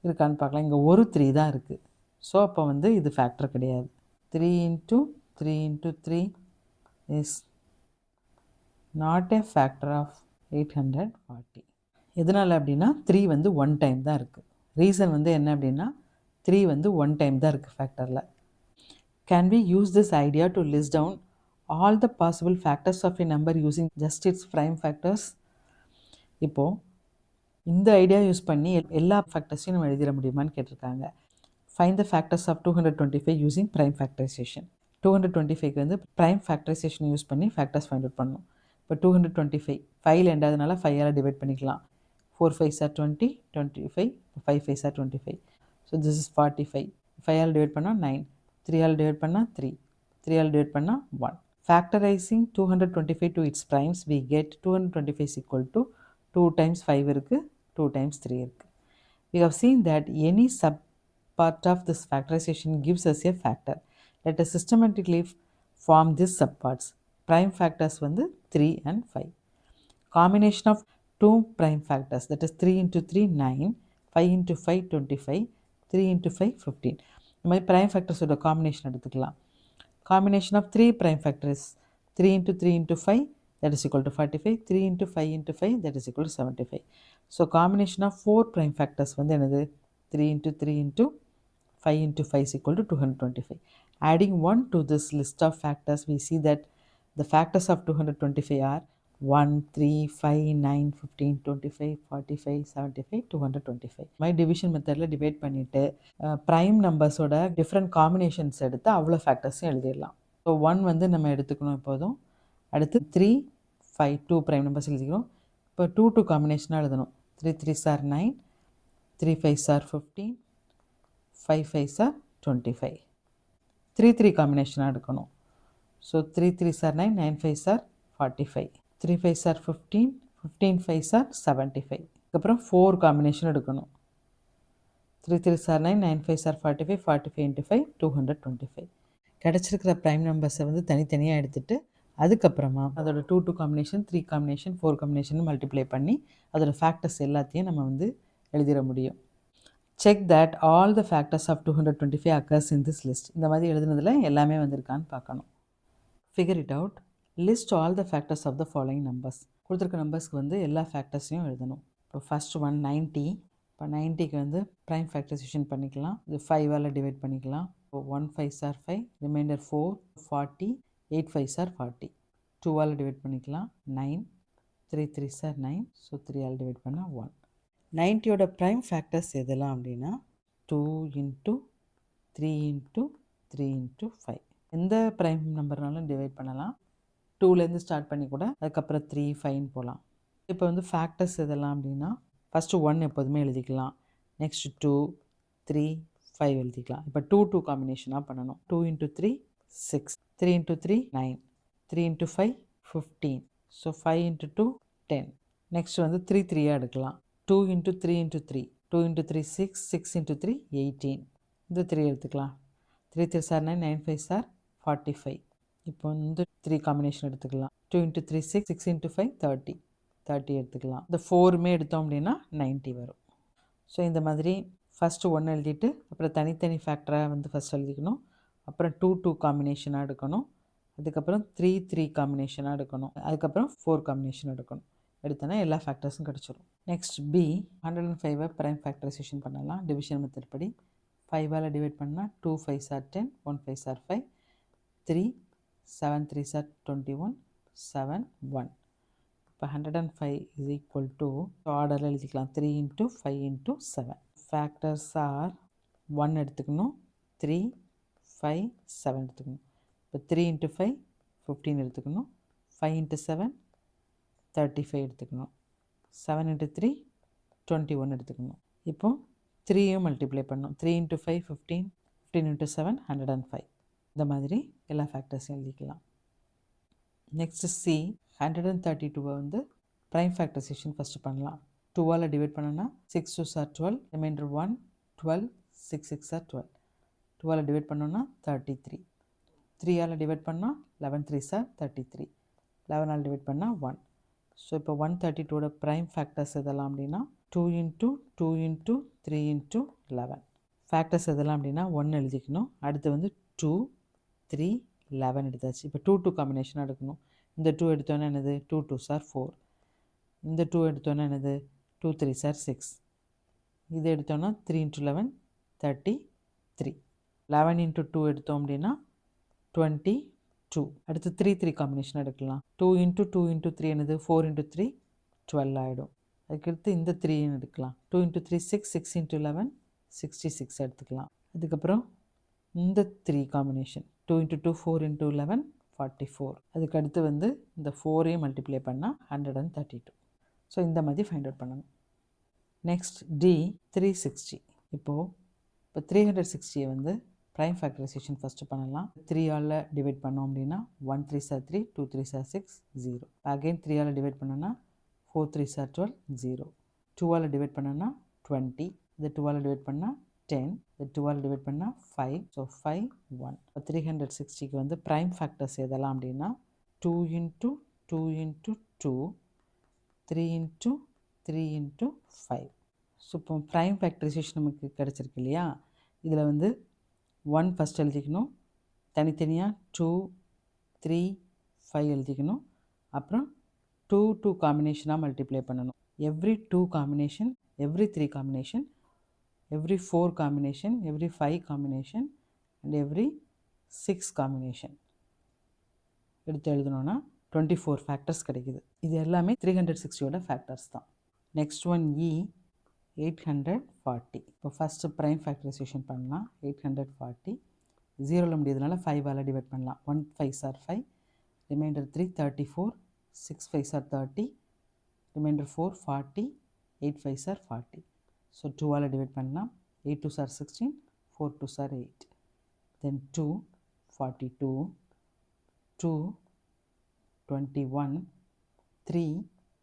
இருக்கான்னு பார்க்கலாம். இங்கே ஒரு 3 தான் இருக்குது. ஸோ அப்போ வந்து இது ஃபேக்டர் கிடையாது. 3 into 3 into 3 is not a factor of 840. எதனால் அப்படின்னா 3 வந்து 1 டைம் தான் இருக்குது. ரீசன் வந்து என்ன அப்படின்னா 3 வந்து 1 டைம் தான் இருக்குது ஃபேக்டரில். Can we use this idea to list down all the possible factors of a number using just its prime factors? இப்போது இந்த ஐடியா யூஸ் பண்ணி எல்லா ஃபேக்டர்ஸையும் நம்ம எழுதிட முடியுமான்னு கேட்டிருக்காங்க. Find the factors of 225 using prime factorization. 225க்கு வந்து prime factorization யூஸ் பண்ணி factors find out பண்ணணும். இப்போ 225 5ல் எண்டாவதுனால 5ஆல் டிவைட் பண்ணிக்கலாம். 4 5s are 20 25 5 5s are 25. So this is 45. 5ஆல் டிவைட் பண்ணால் 9 3ஆல் டிவைட் பண்ணால் 3 3ஆல் டிவைட் பண்ணால் 1. Factorizing 225 to its primes, we get 225 is equal to 2 times 5 இருக்குது, 2 times 3 இருக்குது. We have seen that any subpart of this factorization gives us a factor. Let us systematically form these subparts. Prime factors வந்து 3 and 5. Combination of 2 prime factors, that is 3 into 3 9, 5 into 5 25, 3 into 5 15. இந்த மாதிரி prime factors ஓட combination எடுத்துக்கலாம். Combination of 3 prime factors, 3 into 3 into 5, that is equal to 45, 3 into 5 into 5, that is equal to 75. So combination of 4 prime factors வந்து என்னது? 3 into 3 into 5 into 5 is equal to 225. Adding 1 to this list of factors, we see that the factors of 225 are 1, 3, 5, 9, 15, 25, 45, 75, 225. மாதிரி division மெத்தடில் divide பண்ணிவிட்டு prime நம்பர்ஸோட different combinations எடுத்து அவ்வளோ ஃபேக்டர்ஸும் எழுதிடலாம். So 1 வந்து நம்ம எடுத்துக்கணும் எப்போதும். அடுத்து 3, 5, 2 ப்ரைம் நம்பர்ஸ் எழுதிக்கிறோம். இப்போ 2 காம்பினேஷனாக எழுதணும். 3 3s are 9, 3 5s are 15, 5 5s are 25. 3 காம்பினேஷனாக எடுக்கணும். So 3 3s are 9, 9 5s are 45, 3 5s are 15, 15 5s are 75. அதுக்கப்புறம் 4 காம்பினேஷன் எடுக்கணும். 3 3s are 9, 9 5s are 45, 45 into 5, 225. கிடச்சிருக்கிற prime நம்பர்ஸை வந்து தனித்தனியாக எடுத்துகிட்டு அதுக்கப்புறமா அதோட 2 காம்பினேஷன், 3 காம்பினேஷன், 4 காம்பினேஷன் மல்டிப்ளை பண்ணி அதோட ஃபேக்டர்ஸ் எல்லாத்தையும் நம்ம வந்து எழுதிட முடியும். Check that all the factors of 225 occurs in this list. இந்த மாதிரி எழுதுனதில் எல்லாமே வந்திருக்கான்னு பார்க்கணும். Figure it out. List all the factors of the following numbers. கொடுத்துருக்க நம்பர்ஸ்க்கு வந்து எல்லா ஃபேக்டர்ஸையும் எழுதணும். இப்போ ஃபஸ்ட் ஒன் 90. இப்போ 90க்கு வந்து ப்ரைம் ஃபேக்டரைசேஷன் பண்ணிக்கலாம். இது 5ஆல் டிவைட் பண்ணிக்கலாம். இப்போ 1 5s are 5, remainder 4, 40, 8 5s are 40. 2ஆல் டிவைட் பண்ணிக்கலாம். 9, 3 3s are 9, ஸோ 3ஆல் டிவைட் பண்ணால் 1. 90யோட ப்ரைம் ஃபேக்டர்ஸ் எதெல்லாம் அப்படின்னா 2 into 3 into 3 into 5. எந்த ப்ரைம் நம்பர்னாலும் டிவைட் பண்ணலாம். 2லேருந்து ஸ்டார்ட் பண்ணி கூட அதுக்கப்புறம் 3 5ன்னு போகலாம். இப்போ வந்து ஃபேக்டர்ஸ் எதெல்லாம் அப்படின்னா ஃபஸ்ட்டு 1 எப்போதுமே எழுதிக்கலாம். நெக்ஸ்ட் 2, 3, 5 எழுதிக்கலாம். இப்போ 2 காம்பினேஷனாக பண்ணணும். 2 into 3 6, 3 into 3 9, 3 into 5 15, so 5 into 2 10. Next வந்து 3 3யாக எடுக்கலாம். 2 into 3 into 3, 2 into 3 6, 6 into 3 18. இந்த 3 எடுத்துக்கலாம். 3 3s are 9, 9 5s are 45. இப்போ வந்து 3 காம்பினேஷன் எடுத்துக்கலாம். 2 into 3 6, 6 into 5 30, 30 எடுத்துக்கலாம். இந்த 4மே எடுத்தோம் அப்படின்னா 90 வரும். ஸோ இந்த மாதிரி ஃபஸ்ட்டு 1 எழுதிட்டு அப்புறம் தனித்தனி ஃபேக்டராக வந்து ஃபஸ்ட் எழுதிக்கணும். அப்புறம் 2 காம்பினேஷனாக எடுக்கணும். அதுக்கப்புறம் 3 காம்பினேஷனாக எடுக்கணும். அதுக்கப்புறம் 4 காம்பினேஷன் எடுக்கணும். எடுத்தோன்னா எல்லா ஃபேக்டர்ஸும் கிடச்சிரும். நெக்ஸ்ட் பி 105 ப்ரைம் ஃபேக்டரைசேஷன் பண்ணலாம். டிவிஷன் மெத்தட் படி 5ஆல் டிவைட் பண்ணால் 2 5s are 10, 1 5s are 5, 3 7 3s are 21, 7 1. இப்போ 105 is equal to ஆர்டரில் எழுதிக்கலாம். 3 into 5 into 7. ஃபேக்டர்ஸ் ஆர் 1 எடுத்துக்கணும், 3 5 7 எடுத்துக்கணும். இப்போ 3 into 5 15 எடுத்துக்கணும், 5 into 7 35 எடுத்துக்கணும், 7 into 3 21 எடுத்துக்கணும். இப்போ 3யும் மல்டிப்ளை பண்ணணும். 3 into 5 15, 15 into 7 105. இந்த மாதிரி எல்லா ஃபேக்டர்ஸையும் எழுதிக்கலாம். நெக்ஸ்ட் சி 132 வந்து ப்ரைம் ஃபேக்டரைசேஷன் ஃபஸ்ட்டு பண்ணலாம். 2ஆல் டிவைட் பண்ணோன்னா 6 2s are 12, ரிமைண்டர் 1 12, 6 6 are 12. 2ஆல் டிவைட் பண்ணோன்னா 33. 3ஆல் டிவைட் பண்ணால் 11 3s are 33. 11ஆல் டிவைட் பண்ணால் 1. ஸோ இப்போ 132ஓட ப்ரைம் ஃபேக்டர்ஸ் எதெல்லாம் அப்படின்னா 2 into 2 into 3 into 11. ஃபேக்டர்ஸ் எதெல்லாம் அப்படின்னா 1 எழுதிக்கணும். அடுத்து வந்து 2 3 11 எடுத்தாச்சு. இப்போ 2 காம்பினேஷனாக எடுக்கணும். இந்த 2 எடுத்தோன்னா என்னது 2 2s are 4. இந்த 2 எடுத்தோன்னா என்னது 2 3s are 6. இது எடுத்தோன்னா 3 into 11 33. 11 into 2 எடுத்தோம் அப்படின்னா 22. அடுத்து 3 3 காம்பினேஷன் எடுக்கலாம். 2 into 2 into 3 என்னது 4 into 3 12 ஆகிடும். அதுக்கடுத்து இந்த 3 எடுக்கலாம். 2 into 3 6, 6 into 11 66 எடுத்துக்கலாம். அதுக்கப்புறம் இந்த 3 காம்பினேஷன் 2 into 2 4 into 11 44. அதுக்கு அடுத்து வந்து இந்த 4ஐயும் மல்டிப்ளை பண்ணால் 132. ஸோ இந்த மாதிரி ஃபைண்ட் அவுட் பண்ணணும். Next D 360. இப்போது 360 வந்து ப்ரைம் ஃபேக்டரைசேஷன் ஃபஸ்ட்டு பண்ணலாம். 3ஆல் டிவைட் பண்ணோம் அப்படின்னா 1 3s are 3, 2 3s are 6 0. Again 3ஆல் divide பண்ணோன்னா 4 3s are 12 0. 2ஆல் டிவைட் பண்ணோன்னா 20. இந்த 2ஆல் டிவைட் பண்ணால் 10. இந்த 2ஆல் டிவைட் பண்ணால் 5. ஸோ 5 1. இப்போ 360க்கு வந்து ப்ரைம் ஃபேக்டர்ஸ் எதெல்லாம் அப்படின்னா 2 into 2 into 2, 3 into 3 into 5. So இப்போ ப்ரைம் ஃபேக்டரைசேஷன் நமக்கு கிடச்சிருக்கு இல்லையா. இதில் வந்து 1 ஃபஸ்ட் எழுதிக்கணும். தனித்தனியாக 2 3 5 எழுதிக்கணும். அப்புறம் 2 காம்பினேஷனாக மல்டிப்ளை பண்ணணும். Every 2 combination, every 3 combination, every 4 combination, every 5 combination and every 6 combination எடுத்து எழுதணுன்னா 24 ஃபேக்டர்ஸ் கிடைக்குது. இது எல்லாமே 360ஓட ஃபேக்டர்ஸ் தான். நெக்ஸ்ட் ஒன் இ 840. இப்போ ஃபஸ்ட்டு ப்ரைம் ஃபேக்டரைசேஷன் பண்ணலாம். 840 0ல் முடியாதனால 5ஆல் டிவைட் பண்ணலாம். 1 5s are 5, remainder 3 34, 6 5s are 30, remainder 4 40, 8 5s are 40. So 2ஆல் டிவைட் பண்ணலாம். 8 2s are 16, 4 2s are 8. Then 2 42, 2 21, 3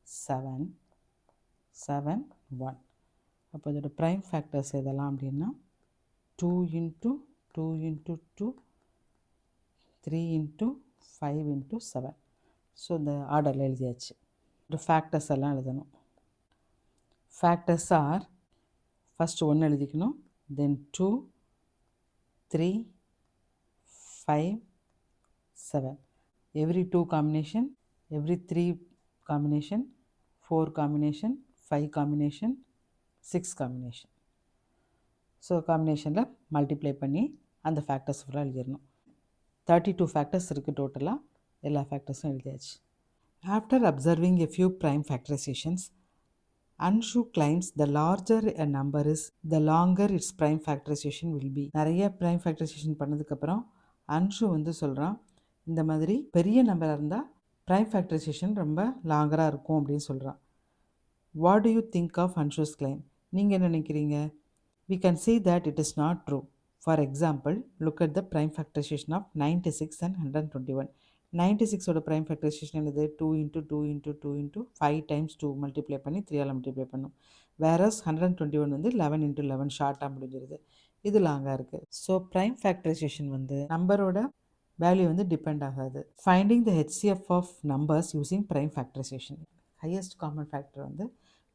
7, 7 1. அப்போ இதோட ப்ரைம் ஃபேக்டர்ஸ் எதெல்லாம் அப்படின்னா 2 into 2 into 2, 3 into 5 into 7. So இந்த ஆர்டரில் எழுதியாச்சு. ஒரு ஃபேக்டர்ஸ் எல்லாம் எழுதணும். ஃபேக்டர்ஸ் ஆர் ஃபஸ்ட்டு 1 எழுதிக்கணும். தென் 2 3 5 7. Every 2 combination, every 3 combination, 4 combination, 5 combination, 6 combination. So காம்பினேஷனில் மல்டிப்ளை பண்ணி அந்த ஃபேக்டர்ஸ் ஃபுல்லாக எழுதிடணும். 32 ஃபேக்டர்ஸ் இருக்குது டோட்டலாக. எல்லா ஃபேக்டர்ஸும் எழுதியாச்சு. After observing a few prime factorisations, Anshu claims the larger a number is, the longer its prime factorization will be. நிறைய ப்ரைம் ஃபேக்டரைசேஷன் பண்ணதுக்கப்புறம் அன்ஷு வந்து சொல்கிறான், இந்த மாதிரி பெரிய நம்பராக இருந்தால் ப்ரைம் ஃபேக்டரைசேஷன் ரொம்ப லாங்கராக இருக்கும் அப்படின்னு சொல்கிறான். What do you think of Anshu's claim? நீங்கள் என்ன நினைக்கிறீங்க? We can see that it is not true. For example, look at the prime factorization of 96 and 121. 96ஓட prime factorisation என்னது? 2 into 2 into 2 into 5 times 2 multiply பண்ணி 3ஆல் multiply பண்ணும். Whereas 121 வந்து 11 into 11 ஷார்ட்டாக முடிஞ்சிருது. இது லாங்காக இருக்குது. ஸோ ப்ரைம் ஃபேக்டரைசேஷன் வந்து நம்பரோட வேல்யூ வந்து டிபெண்ட் ஆகாது. Finding the HCF of numbers using prime factorization. Highest common factor வந்து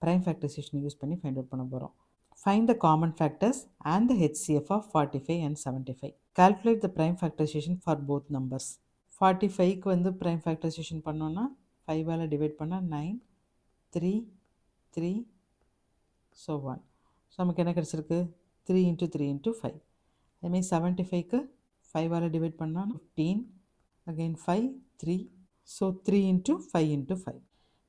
ப்ரைம் ஃபேக்டரைசேஷன் யூஸ் பண்ணி ஃபைண்ட் அவுட் பண்ண போகிறோம். Find the common factors and the HCF of 45 and 75. Calculate the prime factorization for both numbers. 45க்கு வந்து prime factorization பண்ணோன்னா 5ஆல் divide பண்ணால் 9, 3, 3, so 1. So நமக்கு என்ன கிடச்சிருக்கு? 3 into 3 into 5. அதுமாதிரி 75க்கு 5ஆல் டிவைட் பண்ணால் 15, again 5, 3, so 3 into 5 into 5.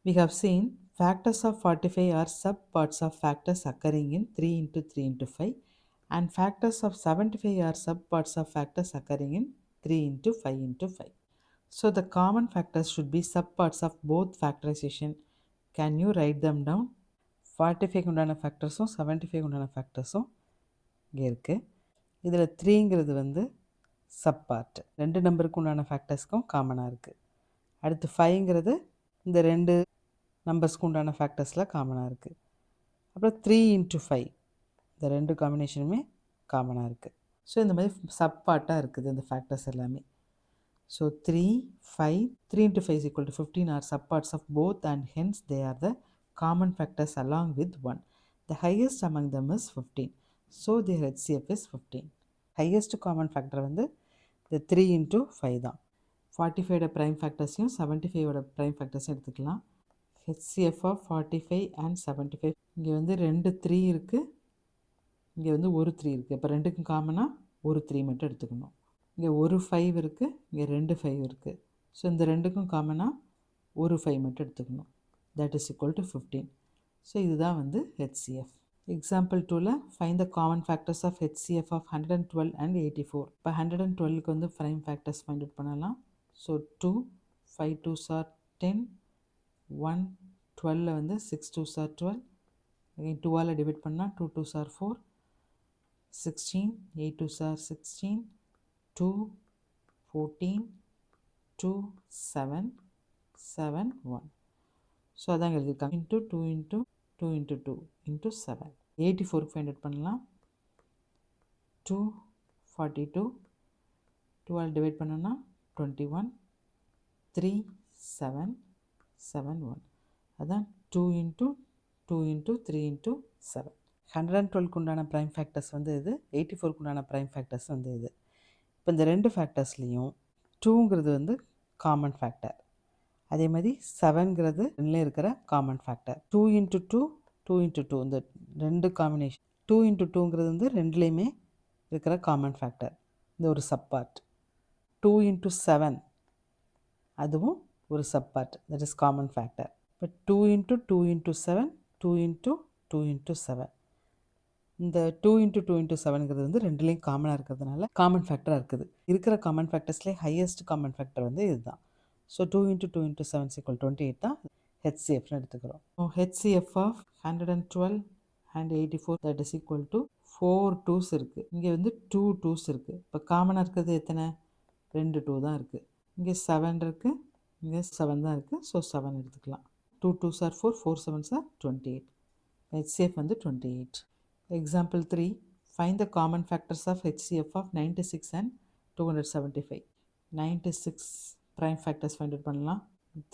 We have seen factors of 45 are subparts of factors occurring in 3 into 3 into 5, and factors of 75 are subparts of factors occurring in 3 into 5 into 5. So the common factors should be subparts of both factorization. Can you write them down? 45 உண்டான ஃபேக்டர்ஸும் 75 உண்டான ஃபேக்டர்ஸும் இங்கே இருக்குது. இதில் 3ங்கிறது வந்து சப்பார்ட், ரெண்டு நம்பருக்கு உண்டான ஃபேக்டர்ஸ்க்கும் காமனாக இருக்குது. அடுத்து 5ங்கிறது இந்த ரெண்டு நம்பர்ஸ்க்கு உண்டான ஃபேக்டர்ஸில் காமனாக இருக்குது. அப்புறம் 3 into 5 இந்த ரெண்டு காம்பினேஷனுமே காமனாக இருக்குது. ஸோ இந்த மாதிரி சப்பார்ட்டாக இருக்குது இந்த ஃபேக்டர்ஸ் எல்லாமே. So 3, 5, 3 into 5 is equal to 15 are subparts of both, and hence they are the common factors along with 1. The highest among them is 15. So their HCF is 15. Highest common factor வந்து இந்த 3 into 5 தான். 45ஓட prime ஃபேக்டர்ஸையும் 75ஓட prime ஃபேக்டர்ஸையும் எடுத்துக்கலாம். HCF of 45 and 75. இங்கே வந்து 2 3 இருக்குது, இங்கே வந்து ஒரு 3 இருக்குது. இப்போ ரெண்டுக்கும் காமனாக ஒரு 3 மட்டும் எடுத்துக்கணும். இங்கே ஒரு 5 இருக்குது, இங்கே 2 5 இருக்குது. ஸோ இந்த ரெண்டுக்கும் காமனாக ஒரு 5 மட்டும் எடுத்துக்கணும். That is equal to 15. So இதுதான் வந்து HCF. எக்ஸாம்பிள் 2ல் find the common factors of HCF of 112 and 84. இப்போ 112க்கு வந்து ப்ரைம் ஃபேக்டர்ஸ் ஃபைண்ட் அவுட் பண்ணலாம். ஸோ 2, 5 2s are 10, 1, 12ல் வந்து 6 2s are 12, again 2ஆல் டிவைட் பண்ணால் 2 2s are 4, 16, 8 2s are 16, 2, 14, 2, 7, 7, 1. So அதான் எழுதியிருக்காங்க. Into 2 into 2 into 2 into 7. 84க்கு ஃபைண்ட் அவுட் பண்ணலாம். 2, 42, 2ஆல் டிவைட் பண்ணோன்னா 21, 3, 7, 7, 1. அதான் 2 into 2 into 3 into 7. 112க்கு உண்டான ப்ரைம் ஃபேக்டர்ஸ் வந்து இது, 84க்கு உண்டான ப்ரைம் ஃபேக்டர்ஸ் வந்து இது. இப்போ இந்த ரெண்டு ஃபேக்டர்ஸ்லேயும் 2ங்கிறது வந்து காமன் ஃபேக்டர், அதே மாதிரி 7ங்கிறது ரெண்டுலேயும் இருக்கிற காமன் ஃபேக்டர். 2 into 2, 2 into 2 இந்த ரெண்டு காம்பினேஷன். 2 into 2ங்கிறது வந்து ரெண்டுலேயுமே இருக்கிற காமன் ஃபேக்டர், இந்த ஒரு சப்பார்ட். 2 into 7 அதுவும் ஒரு சப்பார்ட், தட் இஸ் காமன் ஃபேக்டர். இப்போ 2 இன்ட்டு 2 இன்ட்டு 7, 2 இன்ட்டு 2 இன்ட்டு 7. இந்த 2 இன்ட்டு 2 இன்ட்டு 7ங்கிறது வந்து ரெண்டுலேயும் காமனாக இருக்கிறதுனால காமன் ஃபேக்டராக இருக்குது. இருக்கிற காமன் ஃபேக்டர்ஸ்லேயே ஹையஸ்ட் காமன் ஃபேக்டர் வந்து இதுதான். ஸோ 2 இன்ட்டு 2 இன்ட்டு 7 = 28 தான் ஹெச்சிஎஃப்னு எடுத்துக்கிறோம். HCF of 112 and 84 that is equal to 4 2s இருக்குது. இங்கே வந்து 2 2s இருக்குது. இப்போ காமனாக இருக்கிறது எத்தனை? 2 2 தான் இருக்குது. இங்கே 7 இருக்குது, இங்கே 7 தான் இருக்குது. ஸோ 7 எடுத்துக்கலாம். 2 2s are 4, 4 7s are 28. HCF வந்து 28. Example 3. Find the common factors of HCF of 96 and 275. 96 prime factors find out பண்ணலாம்.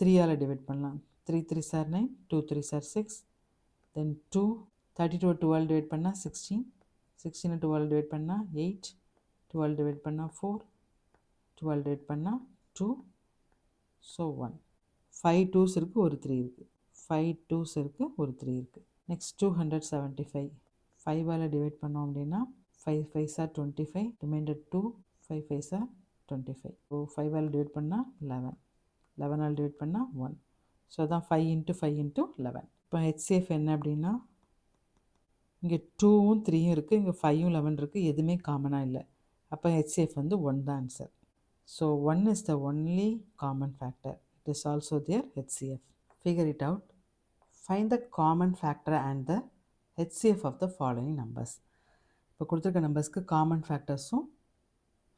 3 ஆல் டிவைட் பண்ணலாம். 3 3s are 9, 2 3s are 6. Then 2, 32 2 all divide பண்ணால் 16, 16 2 ஆல் டிவைட் பண்ணால் 8, 2 ஆல் டிவைட் பண்ணால் 4, 2 all divide பண்ணால் 2, so 1. 5 2s இருக்குது, ஒரு 3 இருக்குது. 5 2s இருக்குது, ஒரு 3 இருக்குது. நெக்ஸ்ட் 275. 5 ஆல் டிவைட் பண்ணோம் அப்படின்னா 5 5s are 25, remainder 2, 5 5s are 25. So 5 ஆல் டிவைட் பண்ணால் 11, 11 ஆல் டிவைட் பண்ணால் 1. ஸோ அதான் 5 இன்ட்டு 5 இன்ட்டு 11. இப்போ ஹெச்சிஎஃப் என்ன அப்படின்னா, இங்கே 2வும் 3யும் இருக்குது, இங்கே 5ம் 11 இருக்குது, எதுவுமே காமனாக இல்லை. அப்போ ஹெச்சிஎஃப் வந்து 1 தான் answer. So 1 is the only common factor. It is also their HCF. Figure it out. Find the common factor and the HCF of the following numbers. இப்போ கொடுத்துருக்க நம்பர்ஸ்க்கு காமன் ஃபேக்டர்ஸும்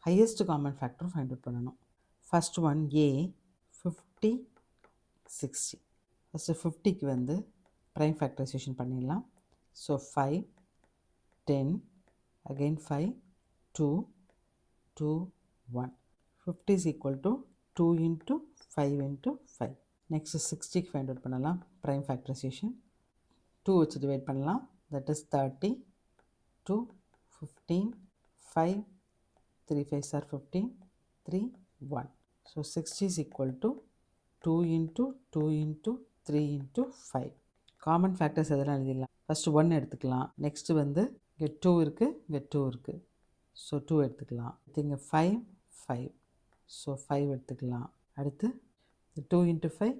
ஹையஸ்ட் காமன் ஃபேக்டரும் ஃபைண்ட் அவுட் பண்ணணும். First one A 50 60. First 50க்கு வந்து prime factorisation பண்ணிடலாம். So 5 10 again 5 2 2 1. 50 is equal to 2 into 5 into 5. Next 60க்கு ஃபைண்ட் அவுட் பண்ணலாம். ப்ரைம் ஃபேக்டரைசேஷன் 2 வச்சு டிவைட் பண்ணலாம். That is 30, 2 15, 5 3 5s are 15, 3 1. So 60 is equal to 2 into 2 into 3 into 5. Common factors எதெல்லாம் எழுதிடலாம். First 1 எடுத்துக்கலாம். நெக்ஸ்ட்டு வந்து இங்கே 2 இருக்குது, இங்கே 2 இருக்குது. ஸோ 2 எடுத்துக்கலாம். இங்கே 5 5, ஸோ 5 எடுத்துக்கலாம். அடுத்து 2 into 5,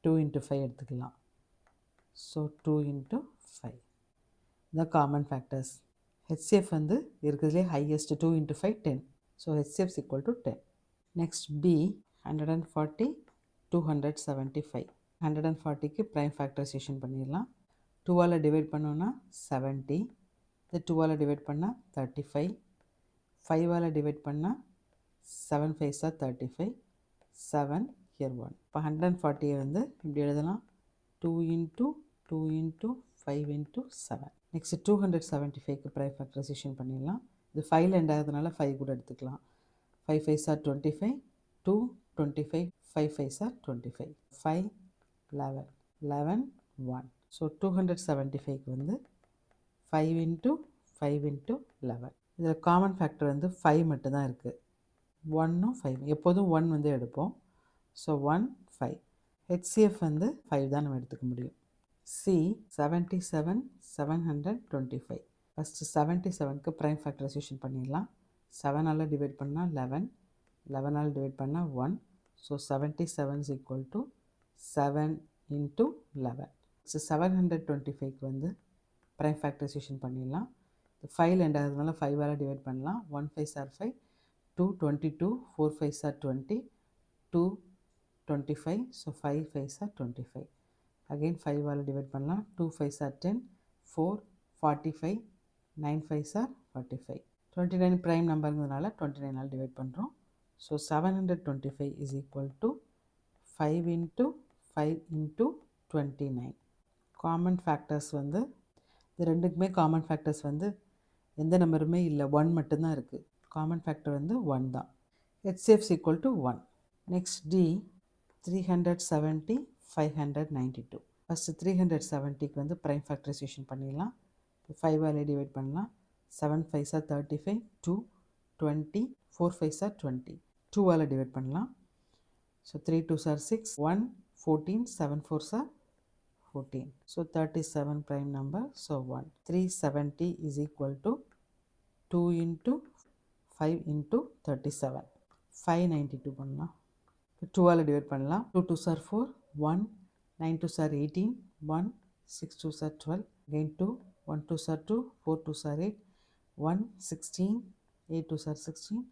2 into 5 எடுத்துக்கலாம். So 2 into 5. இந்த காமன் ஃபேக்டர்ஸ். HCF வந்து இருக்கிறதுலே highest 2 into 5 10. So HCF is equal to 10. Next B 140 275. 140க்கு ப்ரைம் ஃபேக்டரைசேஷன் பண்ணிடலாம். 2 ஆல் டிவைட் பண்ணோன்னா 70, இது 2 ஆல் டிவைட் பண்ணால் 35, 5 ஆல் டிவைட் பண்ணால் 7 5s are 35, 7 here 1. இப்போ 140 வந்து இப்படி எழுதலாம். 2 into 2 into 5 into 7. நெக்ஸ்ட் 275க்கு ப்ரைம் ஃபேக்டரைசேஷன் பண்ணிடலாம். இது 5ல் எண்ட் ஆகிறதுனால 5 கூட எடுத்துக்கலாம். 5 5s are 25, 2 25, 5 5s are 25, 5 11 11 1. So 275க்கு வந்து 5 into 5 into 11. இதில் காமன் ஃபேக்டர் வந்து 5 மட்டும்தான் இருக்குது. 1ம் 5 எப்போதும் 1 வந்து எடுப்போம். ஸோ 1 5. HCF வந்து 5 தான் நம்ம எடுத்துக்க முடியும். C 77 725. ஃபஸ்ட்டு 77க்கு ப்ரைம் ஃபேக்டரைசேஷன் பண்ணிடலாம். 7 ஆல் டிவைட் பண்ணால் 11, 11 ஆல் டிவைட் பண்ணால் 1. So 77 is equal to 7 into 11. So 725க்கு வந்து ப்ரைம் ஃபேக்டரைசேஷன் பண்ணிடலாம். 5ல் எண்ட் ஆகிறதுனால 5 ஆல் டிவைட் பண்ணலாம். 1 5s are 5, 2 22, 4 5s are 20, 2 25, so 5 5s are 25. Again 5 ஆல் டிவைட் பண்ணலாம். 2 5s are 10, 4 45, 9 5s are 45. 29 prime நம்பருங்கிறதுனால 29 ஆல் டிவைட் பண்ணுறோம். So 725 is equal to 5 into 5 into 29. Common factors வந்து இது ரெண்டுக்குமே காமன் ஃபேக்டர்ஸ் வந்து எந்த நம்பருமே இல்லை, 1 மட்டும்தான் இருக்குது. காமன் ஃபேக்டர் வந்து 1 தான். HCF is equal to 1. Next D 370 592. First 370க்கு வந்து ப்ரைம் ஃபேக்டரைசேஷன் பண்ணிடலாம். 5 ஆல் டிவைட் பண்ணலாம். 7 5s are 35, 2 20, 4 5s are 20. 2 all divide பண்ணலாம். So 3 2s are 6, 1 14, 7 4s are 14. So 37 prime number. So 1. 370 is equal to 2 into 5 into 37. 592 பண்ணலாம். இப்போ 2ஆல் டிவைட் பண்ணலாம். 2 2s are 4, 1, 9 2s are 18, 1, 6 2s are 12, again 2, 1 2s are 2, 4 2s are 8, 1, 16, 8 2s are 16,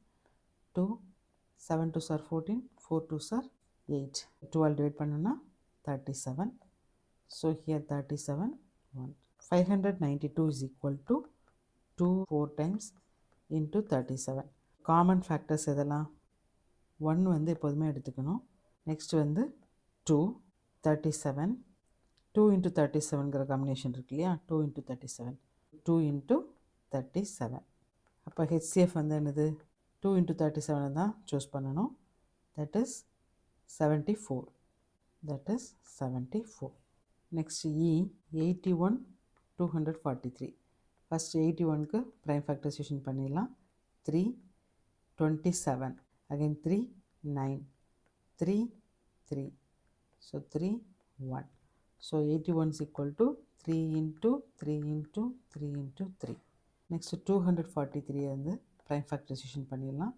2, 7 2s are 14, 4 2s are 8. 2ஆல் divide பண்ணோன்னா 37. So here 37, 1. 592 is equal to 2 4 times into 37. Common factors எதெல்லாம் 1 வந்து எப்போதுமே எடுத்துக்கணும். Next வந்து 2, 37, 2 into 37ங்கிற combination இருக்கு இல்லையா, 2 into 37, 2 into 37. அப்போ HCF வந்து என்னது 2 into 37 தான் சூஸ் பண்ணணும். that is 74. that is 74. Next E 81 243. First 81க்கு ப்ரைம் ஃபேக்டரைசேஷன் பண்ணிடலாம். 3 27, again 3 9, 3 3, so 3 1. So 81 is equal to 3 into 3 into 3 into 3. Next 243 வந்து ப்ரைம் ஃபேக்டரைசேஷன் பண்ணிடலாம்.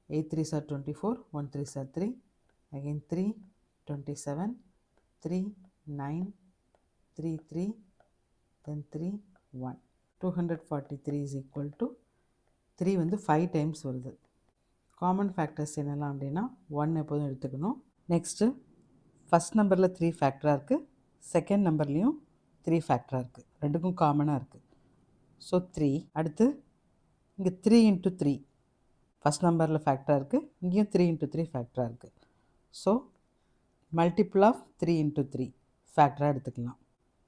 8 3s are 24, 1 3s are 3, again 3 27, 3 9, 3 3, then 3 1. 243 is equal to 3 வந்து 5 times வருது. Common factors என்னெல்லாம் அப்படின்னா 1 எப்போதும் எடுத்துக்கணும். நெக்ஸ்ட்டு ஃபஸ்ட் நம்பரில் 3 ஃபேக்டராக இருக்குது, செகண்ட் நம்பர்லேயும் 3 ஃபேக்டராக இருக்குது, ரெண்டுக்கும் காமனாக இருக்குது. ஸோ 3. அடுத்து இங்கே 3 into 3 ஃபஸ்ட் நம்பரில் ஃபேக்டராக இருக்குது, இங்கேயும் 3 into 3 ஃபேக்டராக இருக்குது. ஸோ மல்டிபிள் ஆஃப் 3 into 3 ஃபேக்டராக எடுத்துக்கலாம்.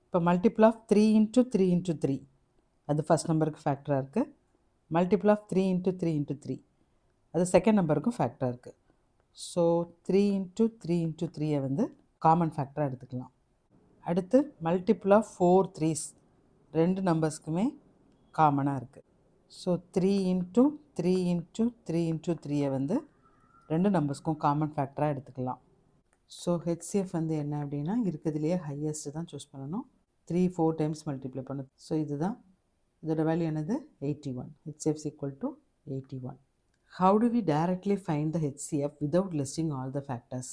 இப்போ மல்டிபிள் ஆஃப் 3 into 3 into 3 அது ஃபஸ்ட் நம்பருக்கு ஃபேக்டராக இருக்குது. மல்டிபிள் ஆஃப் 3 into 3 into 3 அது செகண்ட் நம்பருக்கும் ஃபேக்டராக இருக்குது. ஸோ 3 into 3 into 3 வந்து காமன் ஃபேக்டராக எடுத்துக்கலாம். அடுத்து மல்டிபிள் ஆஃப் 4 3s ரெண்டு நம்பர்ஸ்க்குமே காமனாக இருக்குது. ஸோ 3 into 3 into 3 into 3 வந்து ரெண்டு நம்பர்ஸ்க்கும் காமன் ஃபேக்டராக எடுத்துக்கலாம். ஸோ HCF வந்து என்ன அப்படின்னா இருக்கிறதுலையே ஹையஸ்ட்டு தான் சூஸ் பண்ணணும். 3 4 டைம்ஸ் மல்டிப்ளை பண்ணும். ஸோ இதுதான் இதோட வேல்யூ என்னது 81. HCF is equal to 81. How do we directly find the HCF without listing all the factors?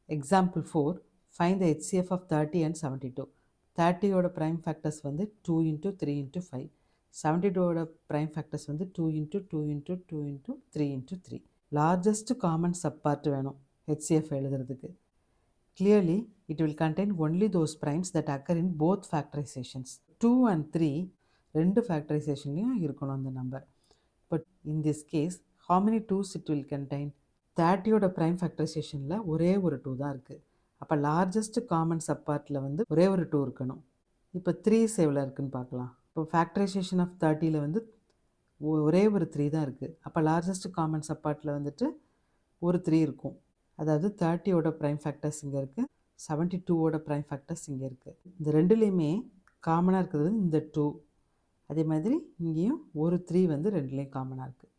Example 4, find the HCF of 30 and 72. 30 ஓட prime factors வந்து 2 into 3 into 5. 72 ஓட prime factors வந்து 2 into 2 into 2 into 3 into 3. Largest common subpart வேணும் HCF எழுதுறதுக்கு. Clearly, it will contain only those primes that occur in both factorizations. 2 and 3 ரெண்டு ஃபேக்டரைசேஷன்லையும் இருக்கணும் அந்த நம்பர். But in this case how many 2s it will contain? 30யோட prime ஃபேக்டரைசேஷனில் ஒரே ஒரு 2 தான் இருக்குது. அப்போ லார்ஜஸ்ட் காமன் சப்பார்ட்டில் வந்து ஒரே ஒரு 2 இருக்கணும். இப்போ 3s எவ்வளோ இருக்குதுன்னு பார்க்கலாம். இப்போ ஃபேக்டரைசேஷன் ஆஃப் 30ல் வந்து ஒரே ஒரு 3 தான் இருக்குது. அப்போ லார்ஜஸ்ட் காமன் சப்பார்ட்டில் வந்துட்டு ஒரு 3 இருக்கும். அதாவது 30யோட ப்ரைம் ஃபேக்டர்ஸ் இங்கே இருக்குது, 72ஓட ப்ரைம் ஃபேக்டர்ஸ் இங்கே இருக்குது. இந்த ரெண்டுலேயுமே காமனாக இருக்கிறது இந்த 2. அதே மாதிரி இங்கேயும் ஒரு 3 வந்து ரெண்டுலேயும் காமனாக இருக்குது.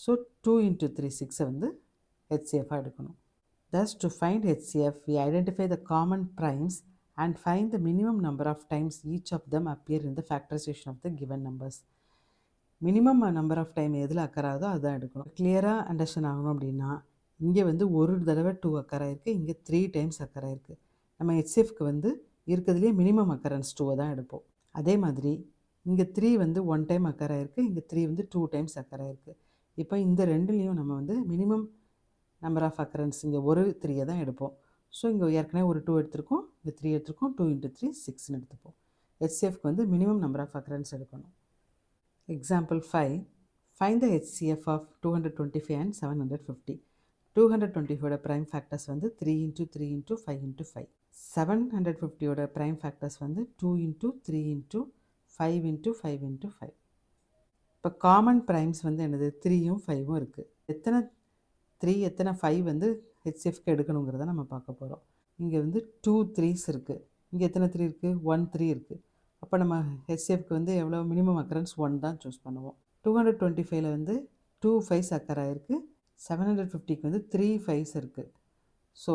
ஸோ 2 into 3 6 வந்து HCF-ஆக எடுக்கணும். Thus to find HCF, we identify the common primes and find the minimum number of times each of them appear in the factorization of the given numbers. Minimum number of time எதில் occur ஆகுதோ அதுதான் எடுக்கணும். கிளியராக understand ஆகணும் அப்படின்னா இங்கே வந்து ஒரு தடவை 2 அக்கர் ஆகிருக்கு, இங்கே 3 டைம்ஸ் அக்கர் ஆகிருக்கு. நம்ம HCFக்கு வந்து இருக்கிறதுலேயே மினிமம் அக்கரன்ஸ் 2 தான் எடுப்போம். அதே மாதிரி இங்கே 3 வந்து 1 டைம் அக்கர் ஆகிருக்கு, இங்கே 3 வந்து 2 டைம்ஸ் அக்கர் ஆகிருக்கு. இப்போ இந்த ரெண்டுலேயும் நம்ம வந்து மினிமம் நம்பர் ஆஃப் அக்கரன்ஸ் இங்கே ஒரு 3 தான் எடுப்போம். ஸோ இங்கே ஏற்கனவே ஒரு 2 எடுத்திருக்கோம், இங்கே 3 எடுத்திருக்கோம், 2 into 3 6ன்னு எடுத்துப்போம். HCFக்கு வந்து மினிமம் நம்பர் ஆஃப் அக்கரன்ஸ் எடுக்கணும். Example 5, find the HCF of 225 and 750. 225ஓட ப்ரைம் ஃபேக்டர்ஸ் வந்து 3 into 3 into 5 into 5. 750ஓட ப்ரைம் ஃபேக்டர்ஸ் வந்து 2 into 3 into 5 into 5 into 5. இப்போ காமன் ப்ரைம்ஸ் வந்து என்னது 3யும் 5ம் இருக்குது. எத்தனை 3 எத்தனை 5 வந்து HCFக்கு எடுக்கணுங்கிறத நம்ம பார்க்க போகிறோம். இங்கே வந்து 2 3s இருக்குது, இங்கே எத்தனை 3 இருக்குது 1 3 இருக்குது. அப்போ நம்ம HCFக்கு வந்து எவ்வளோ மினிமம் அக்கரன்ஸ் 1 தான் சூஸ் பண்ணுவோம். 225ல் வந்து 2 5s அக்கர் ஆகிருக்கு, 750க்கு வந்து 3 5s இருக்குது. ஸோ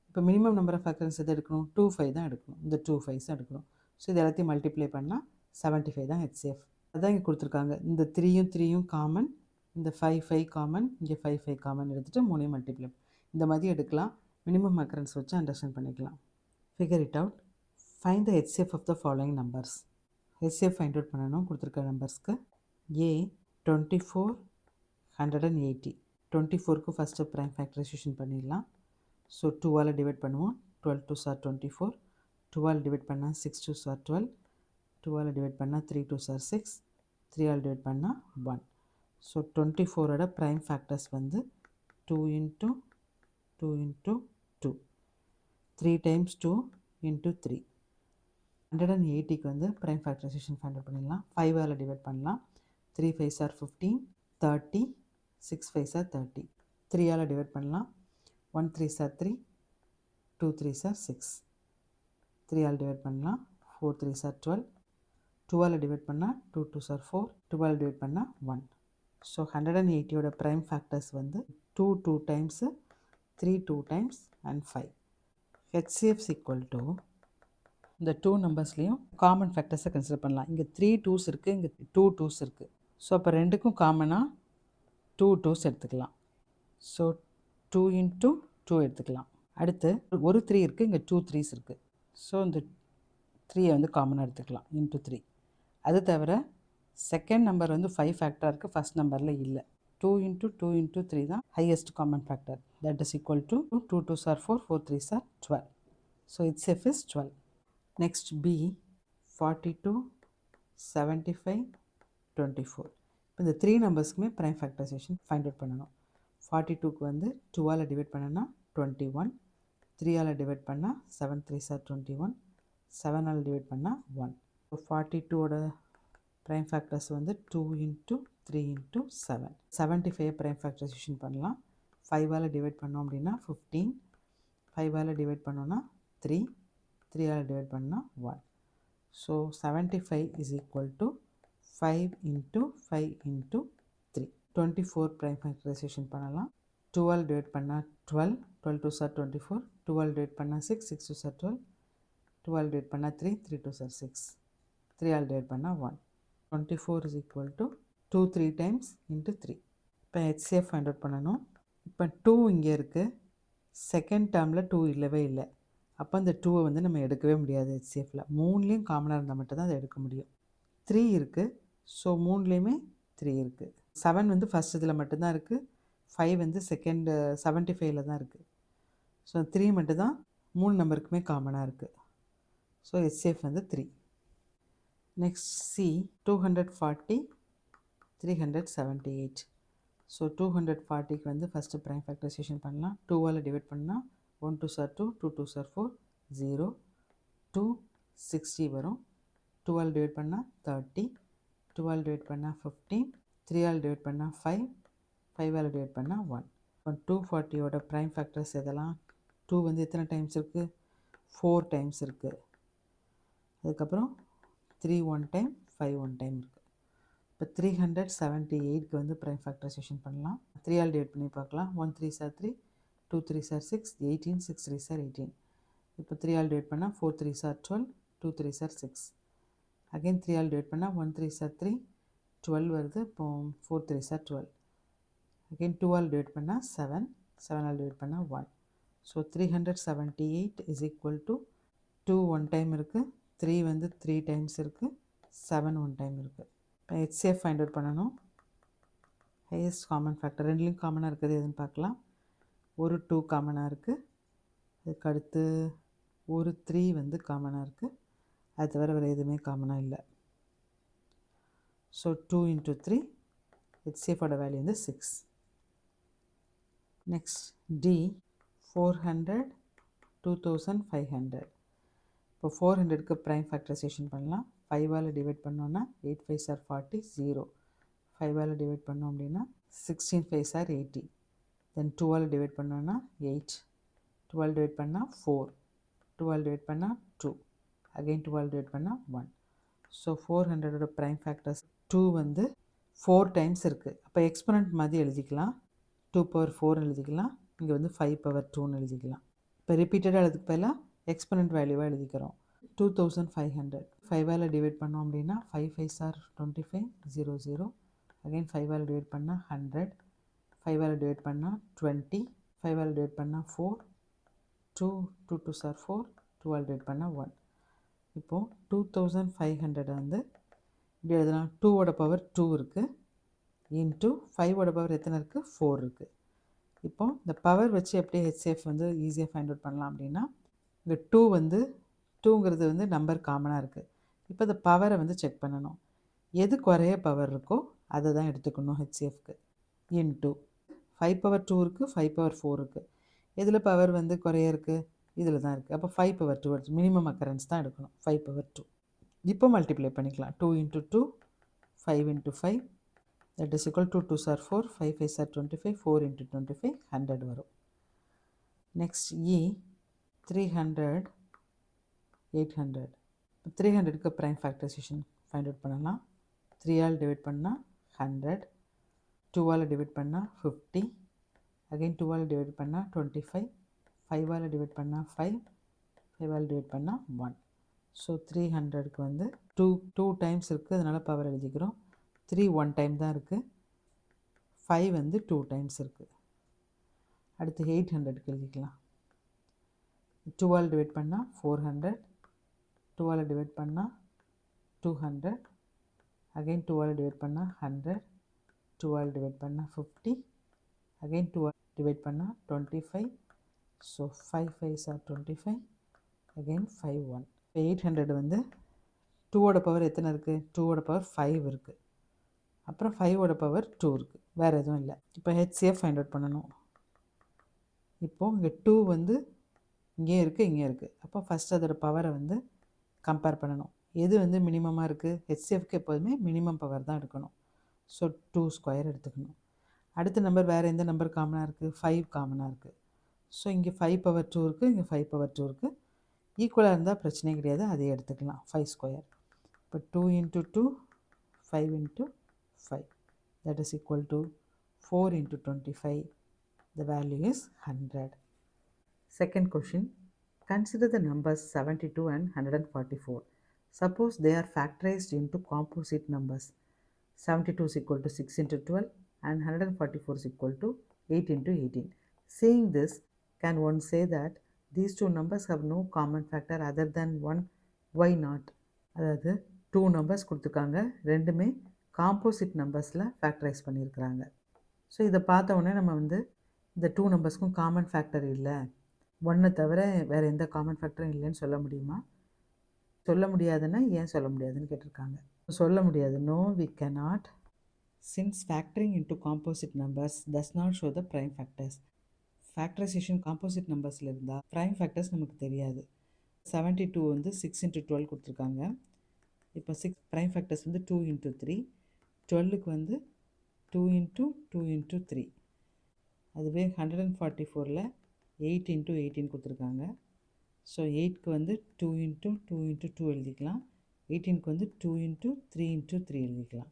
இப்போ மினிமம் நம்பர் ஆஃப் அக்கரன்ஸ் எது எடுக்கணும் 2 5 தான் எடுக்கணும், இந்த 2 5s தான் எடுக்கணும். ஸோ இது எல்லாத்தையும் மல்டிப்ளை பண்ணால் 75 தான் HCF. அதான் இங்கே கொடுத்துருக்காங்க. இந்த 3யும் 3யும் காமன், இந்த 5 5 காமன், இங்கே 5 5 காமன் எடுத்துகிட்டு 3 மல்டிப்ளை. இந்த மாதிரி எடுக்கலாம். மினிமம் அக்கரன்ஸ் வச்சு அண்டர்ஸ்டாண்ட் பண்ணிக்கலாம். Figure it out. Find the HCF of the following numbers. HCF find out பண்ணணும் கொடுத்துருக்க நம்பர்ஸ்க்கு. ஏ 24 180. 24க்கு ஃபஸ்ட்டு ப்ரைம் ஃபேக்டரைசேஷன் பண்ணிடலாம். ஸோ 2ஆல் டிவைட் பண்ணுவோம். 12 2s are 24. 2ஆல் டிவைட் பண்ணால் 6 2s are 12. 2ஆல் டிவைட் பண்ணால் 3 2s are 6. 3ஆல் டிவைட் பண்ணால் 1. ஸோ 24ஓட ப்ரைம் ஃபேக்டர்ஸ் வந்து 2 into 2 into 2. 3 times 2 into 3. 180க்கு வந்து ப்ரைம் ஃபேக்டரைசேஷன் ஃபைண்ட் அவுட் பண்ணிடலாம். 5ஆல் டிவைட் பண்ணலாம். 3 5s are 15. 30. 6 5s are 30. 3ஆல் divide பண்ணலாம். 1 3s are 3. 2 3s are 6. 3ஆல் divide பண்ணலாம். 4 3s are 12. 2ஆல் டிவைட் பண்ணால் 2 2s are 4. 2ஆல் டிவைட் பண்ணால் 1. ஸோ 180ஓட ப்ரைம் ஃபேக்டர்ஸ் வந்து 2 2 times, 3 2 times and 5. HCF is equal to இந்த 2 நம்பர்ஸ்லேயும் common ஃபேக்டர்ஸை consider பண்ணலாம். இங்கே 3 2s இருக்குது, இங்கே 2 2s இருக்குது. ஸோ அப்போ ரெண்டுக்கும் காமனாக 2 2s எடுத்துக்கலாம். ஸோ 2 into 2 எடுத்துக்கலாம். அடுத்து ஒரு 3 இருக்குது, இங்கே 2 3s இருக்குது. ஸோ இந்த 3 வந்து காமனாக எடுத்துக்கலாம் இன்ட்டு 3. அது தவிர செகண்ட் நம்பர் வந்து 5 ஃபேக்டராக இருக்குது, ஃபஸ்ட் நம்பரில் இல்லை. 2 into 2 into 3 தான் highest common factor. That is equal to 2 2s are 4, 4 3s are 12. So HCF is 12. Next B 42 75 24. இப்போ இந்த 3 நம்பர்ஸ்க்குமே ப்ரைம் ஃபேக்டரைசேஷன் ஃபைண்ட் அவுட் பண்ணணும். 42க்கு வந்து 2ஆல் டிவைட் பண்ணனா 21. 3ஆல் டிவைட் பண்ணால் 7 3s are 21. 7ஆல் டிவைட் பண்ணால் 1. ஸோ 42ஓட ப்ரைம் ஃபேக்டர்ஸ் வந்து 2 into 3 into 7. 75 ப்ரைம் ஃபேக்டரைசேஷன் பண்ணலாம். 5ஆல் divide பண்ணோம் அப்படின்னா 15. 5ஆல் டிவைட் பண்ணோன்னா 3. 3ஆல் டிவைட் பண்ணால் 1. So 75 is equal to 5 into 5 into 3. 24 prime factorisation பண்ணலாம். 2ஆல் டிவைட் பண்ணால் 12. 12 2s are 24. 2ஆல் டிவைட் பண்ணால் 6. 6 2s are 12. 2ஆல் டிவைட் பண்ணால் 3. 3 2s are 6. 3ஆல் டிவைட் பண்ணால் 1. 24 is equal to 2 3 times into 3. இப்போ HCF ஃபைண்ட் அவுட் பண்ணணும். இப்போ 2 இங்கே இருக்குது, செகண்ட் டேர்மில் 2 இல்லவே இல்லை. அப்போ அந்த 2வை வந்து நம்ம எடுக்கவே முடியாது. HCFல மூணுலேயும் காமனாக இருந்தால் மட்டும்தான் அதை எடுக்க முடியும். 3 இருக்குது, ஸோ மூணுலேயுமே 3 இருக்குது. 7 வந்து ஃபஸ்ட் இதில் மட்டும்தான் இருக்குது. 5 வந்து செகண்ட் 75ல் தான் இருக்குது. ஸோ 3 மட்டும்தான் 3 நம்பருக்குமே காமனாக இருக்குது. ஸோ HCF வந்து 3. Next C 240 378. ஸோ 240க்கு வந்து ஃபஸ்ட்டு ப்ரைம் ஃபேக்டரைசேஷன் பண்ணலாம். 2ஆல் டிவைட் பண்ணால் 1 2s are 2. 2 2s are 4. 0 2 60 வரும். 2ஆல் டிவைட் பண்ணால் 30. 2ஆல் டிவைட் பண்ணால் 15. 3ஆல் டிவைட் பண்ணால் 5. 5ஆல் டிவைட் பண்ணால் 1. இப்போ 240ஓட ப்ரைம் ஃபேக்டர்ஸ் எதெல்லாம்? 2 வந்து எத்தனை டைம்ஸ் இருக்குது? 4 டைம்ஸ் இருக்குது. அதுக்கப்புறம் 3 1 time, 5 1 time இருக்குது. இப்போ 378க்கு வந்து ப்ரைம் ஃபேக்டரைசேஷன் பண்ணலாம். 3ஆல் டிவைட் பண்ணி பார்க்கலாம். 1 3s are 3. 2 3s are 6. 18. 6 3s are 18. இப்போ 3ஆல் டிவைட் பண்ணால் 4 3s are 12. 2 3s are 6. Again 3ஆல் divide பண்ணால் 1 3s are 3. 12 வருது. இப்போ 4 3s are 12. அகைன் 2ஆல் டிவைட் பண்ணால் 7. 7ஆல் டிவைட் பண்ணால் 1. So 378 is equal to 2 1 time இருக்குது, 3 வந்து 3 டைம்ஸ் இருக்குது, 7 1 டைம் இருக்குது. இப்போ HCF ஃபைண்ட் அவுட் பண்ணணும். ஹையஸ்ட் காமன் ஃபேக்டர் ரெண்டுலேயும் காமனாக இருக்குது எதுன்னு பார்க்கலாம். ஒரு 2 காமனாக இருக்குது, அதுக்கு அடுத்து ஒரு 3 வந்து காமனாக இருக்குது, அது தவிர வேறு எதுவுமே காமனாக இல்லை. ஸோ 2 into 3, HCFோட வேல்யூ வந்து 6. Next D 400 2500. இப்போ 400க்கு ப்ரைம் ஃபேக்டரைசேஷன் பண்ணலாம். 5ஆல் டிவைட் பண்ணோன்னா 8 5s are 40. 0 5ஆல் டிவைட் பண்ணோம் அப்படின்னா 16 5s are 80. தென் 2ஆல் டிவைட் பண்ணோன்னா 8. 2ஆல் டிவைட் பண்ணால் 4. 2ஆல் டிவைட் பண்ணால் 2. அகைன் 2ஆல் டிவைட் பண்ணால் 1. ஸோ 400ஓட ப்ரைம் ஃபேக்டர்ஸ் 2 வந்து 4 டைம்ஸ் இருக்குது. அப்போ எக்ஸ்பனண்ட் மாதிரி எழுதிக்கலாம். 2 power 4 எழுதிக்கலாம். இங்கே வந்து 5 power 2ன்னு எழுதிக்கலாம். இப்போ ரிப்பீட்டடாக எழுதுக்கு பதிலாக எக்ஸ்பனண்ட் வேல்யூவாக எழுதிக்கிறோம். 2500. 5ஆல் டிவைட் பண்ணோம் அப்படின்னா 5 5s are 25. 0 0. அகைன் 5ஆல் டிவைட் பண்ணால் 100. 5ஆல் டிவைட் பண்ணால் 20. 5 ஆல் டிவைட் பண்ணால் 4, 2 2 2s are 4, 2 ஆல் டிவைட் பண்ணால் 1. இப்போது 2500 வந்து இப்படி எழுதலாம். 2ஓட பவர் 2 இருக்குது, இன்ட்டு 5ஓட பவர் எத்தனை இருக்குது, 4 இருக்குது. இப்போது இந்த பவர் வச்சு எப்படி ஹெச்சிஎஃப் வந்து ஈஸியாக ஃபைண்ட் அவுட் பண்ணலாம் அப்படின்னா, இங்கே 2 வந்து 2ங்கிறது வந்து நம்பர் காமனாக இருக்குது. இப்போ இந்த பவரை வந்து செக் பண்ணணும். எது குறைய பவர் இருக்கோ அதை தான் எடுத்துக்கணும் ஹெச்சிஎஃப்க்கு. இன்ட்டு 5 பவர் 2 இருக்குது, 5 பவர் 4 இருக்குது. எதில் பவர் வந்து குறைய இருக்குது, இதில் தான் இருக்குது. அப்போ 5 பவர் 2 எடுத்து மினிமம் அக்கரன்ஸ் தான் எடுக்கணும், 5 பவர் 2. இப்போ மல்டிப்ளை பண்ணிக்கலாம். 2 into 2, 5 into 5, that is equal to 2s are 4, 5 5s are 25, 4 into 25, 100 வரும். Next E, 300, 800. 300க்கு prime factorization find out பண்ணலாம். 3 ஆல் டிவைட் பண்ணால் 100, 2 ஆல் டிவைட் பண்ணால் 50, again 2 ஆல் டிவைட் பண்ணால் 25, 5 ஆல் டிவைட் பண்ணால் 5, 5 ஆல் டிவைட் பண்ணால் 1. ஸோ 300க்கு வந்து 2 டைம்ஸ் இருக்குது, அதனால் பவர் எழுதிக்கிறோம். 3 1 டைம் தான் இருக்குது, 5 வந்து 2 டைம்ஸ் இருக்குது. அடுத்து 800க்கு எழுதிக்கலாம். 2 ஆல் டிவைட் பண்ணால் 400, 2 ஆல் டிவைட் பண்ணால் 200, அகைன் 2 ஆல் டிவைட் பண்ணால் 100, 2 ஆல் டிவைட் பண்ணால் 50, அகைன் 2 ஆல் டிவைட் பண்ணால் 25. So 5 5s are 25, again 5 1. இப்போ 800 வந்து 2ஓட பவர் எத்தனை இருக்குது, 2ஓட பவர் 5 இருக்குது, அப்புறம் 5ஓட பவர் 2 இருக்குது, வேறு எதுவும் இல்லை. இப்போ ஹெச்சிஎஃப் ஃபைண்ட் அவுட் பண்ணணும். இப்போது இங்கே 2 வந்து இங்கே இருக்குது, இங்கே இருக்குது. அப்போ ஃபஸ்ட் அதோட பவரை வந்து கம்பேர் பண்ணணும். எது வந்து மினிமமாக இருக்குது, ஹெச்சிஎஃப்க்கு எப்போதுமே மினிமம் பவர் தான் எடுக்கணும். ஸோ 2 ஸ்கொயர் எடுத்துக்கணும். அடுத்த நம்பர் வேறு எந்த நம்பர் காமனாக இருக்குது, 5 காமனாக இருக்குது. ஸோ இங்கே 5 பவர் 2 இருக்குது, இங்கே 5 பவர் 2 இருக்குது. ஈக்குவலாக இருந்தால் பிரச்சனையே கிடையாது, அதே எடுத்துக்கலாம், 5 ஸ்கொயர். இப்போ 2 into 2, 5 into 5, that is equal to 4 into 25, the value is 100. Second question, consider the numbers 72 and 144. Suppose they are factorized into composite numbers. 72 is equal to 6 into 12 and 144 is equal to 8 into 18. Seeing this, can one say that these two numbers have no common factor other than 1? Why not? அதாவது 2 numbers கொடுத்துருக்காங்க, ரெண்டுமே composite நம்பர்ஸில் factorise பண்ணியிருக்கிறாங்க. So இதை பார்த்த உடனே நம்ம வந்து இந்த 2 நம்பர்ஸ்க்கும் காமன் ஃபேக்டர் இல்லை, 1 தவிர வேறு எந்த காமன் ஃபேக்டரும் இல்லைன்னு சொல்ல முடியுமா? சொல்ல முடியாதுன்னா ஏன் சொல்ல முடியாதுன்னு கேட்டிருக்காங்க. சொல்ல முடியாது, no we cannot, since factoring into composite numbers does not show the prime factors. Factorisation composite நம்பர்ஸில் இருந்தால் ப்ரைம் ஃபேக்டர்ஸ் நமக்கு தெரியாது. 72 வந்து 6 into 12 கொடுத்துருக்காங்க. இப்போ 6 ப்ரைம் ஃபேக்டர்ஸ் வந்து 2 into 3, 12க்கு வந்து 2 into 2 into 3. அதுவே 144ல் 8 into 18 கொடுத்துருக்காங்க. ஸோ 8க்கு வந்து 2 into 2 into 2 எழுதிக்கலாம். 18க்கு வந்து 2 into 3 into 3 எழுதிக்கலாம்.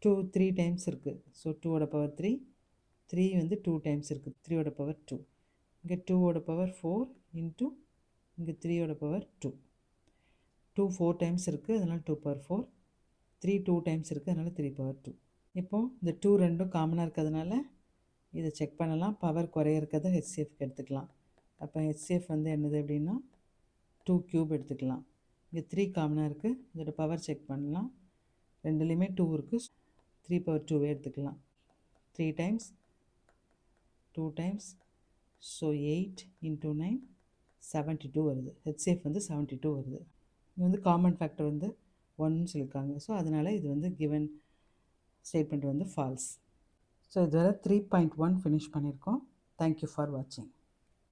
2 3 டைம்ஸ் இருக்குது. ஸோ 2ஓட பவர் 3, 3 வந்து 2 டைம்ஸ் இருக்குது, 3ஓட பவர் 2. இங்கே 2ஓட பவர் 4 இன்ட்டு இங்கே 3ஓட பவர் 2. 2 4 டைம்ஸ் இருக்குது, அதனால் 2 பவர் 4. 3 2 டைம்ஸ் இருக்குது, அதனால் 3 பவர் 2. இப்போது இந்த 2 ரெண்டும் காமனாக இருக்கிறதுனால இதை செக் பண்ணலாம். பவர் குறைய இருக்கிறத ஹெச்சிஎஃப்க்கு எடுத்துக்கலாம். அப்போ ஹெச்சிஎஃப் வந்து என்னது அப்படின்னா 2 க்யூப் எடுத்துக்கலாம். இங்கே 3 காமனாக இருக்குது, இதோட பவர் செக் பண்ணலாம். ரெண்டுலேயுமே 2 இருக்குது, 3 பவர் 2வே எடுத்துக்கலாம். 3 டைம்ஸ் 2 டைம்ஸ், ஸோ 8 into 9 72 வருது. ஹெச்சிஎஃப் வந்து 72 வருது. இது வந்து காமன் ஃபேக்டர் வந்து 1ன்னு சொல்லியிருக்காங்க. ஸோ அதனால் இது வந்து கிவன் ஸ்டேட்மெண்ட் வந்து ஃபால்ஸ். ஸோ இதுவரை 3.1 ஃபினிஷ் பண்ணியிருக்கோம். தேங்க்யூ ஃபார் வாட்சிங்.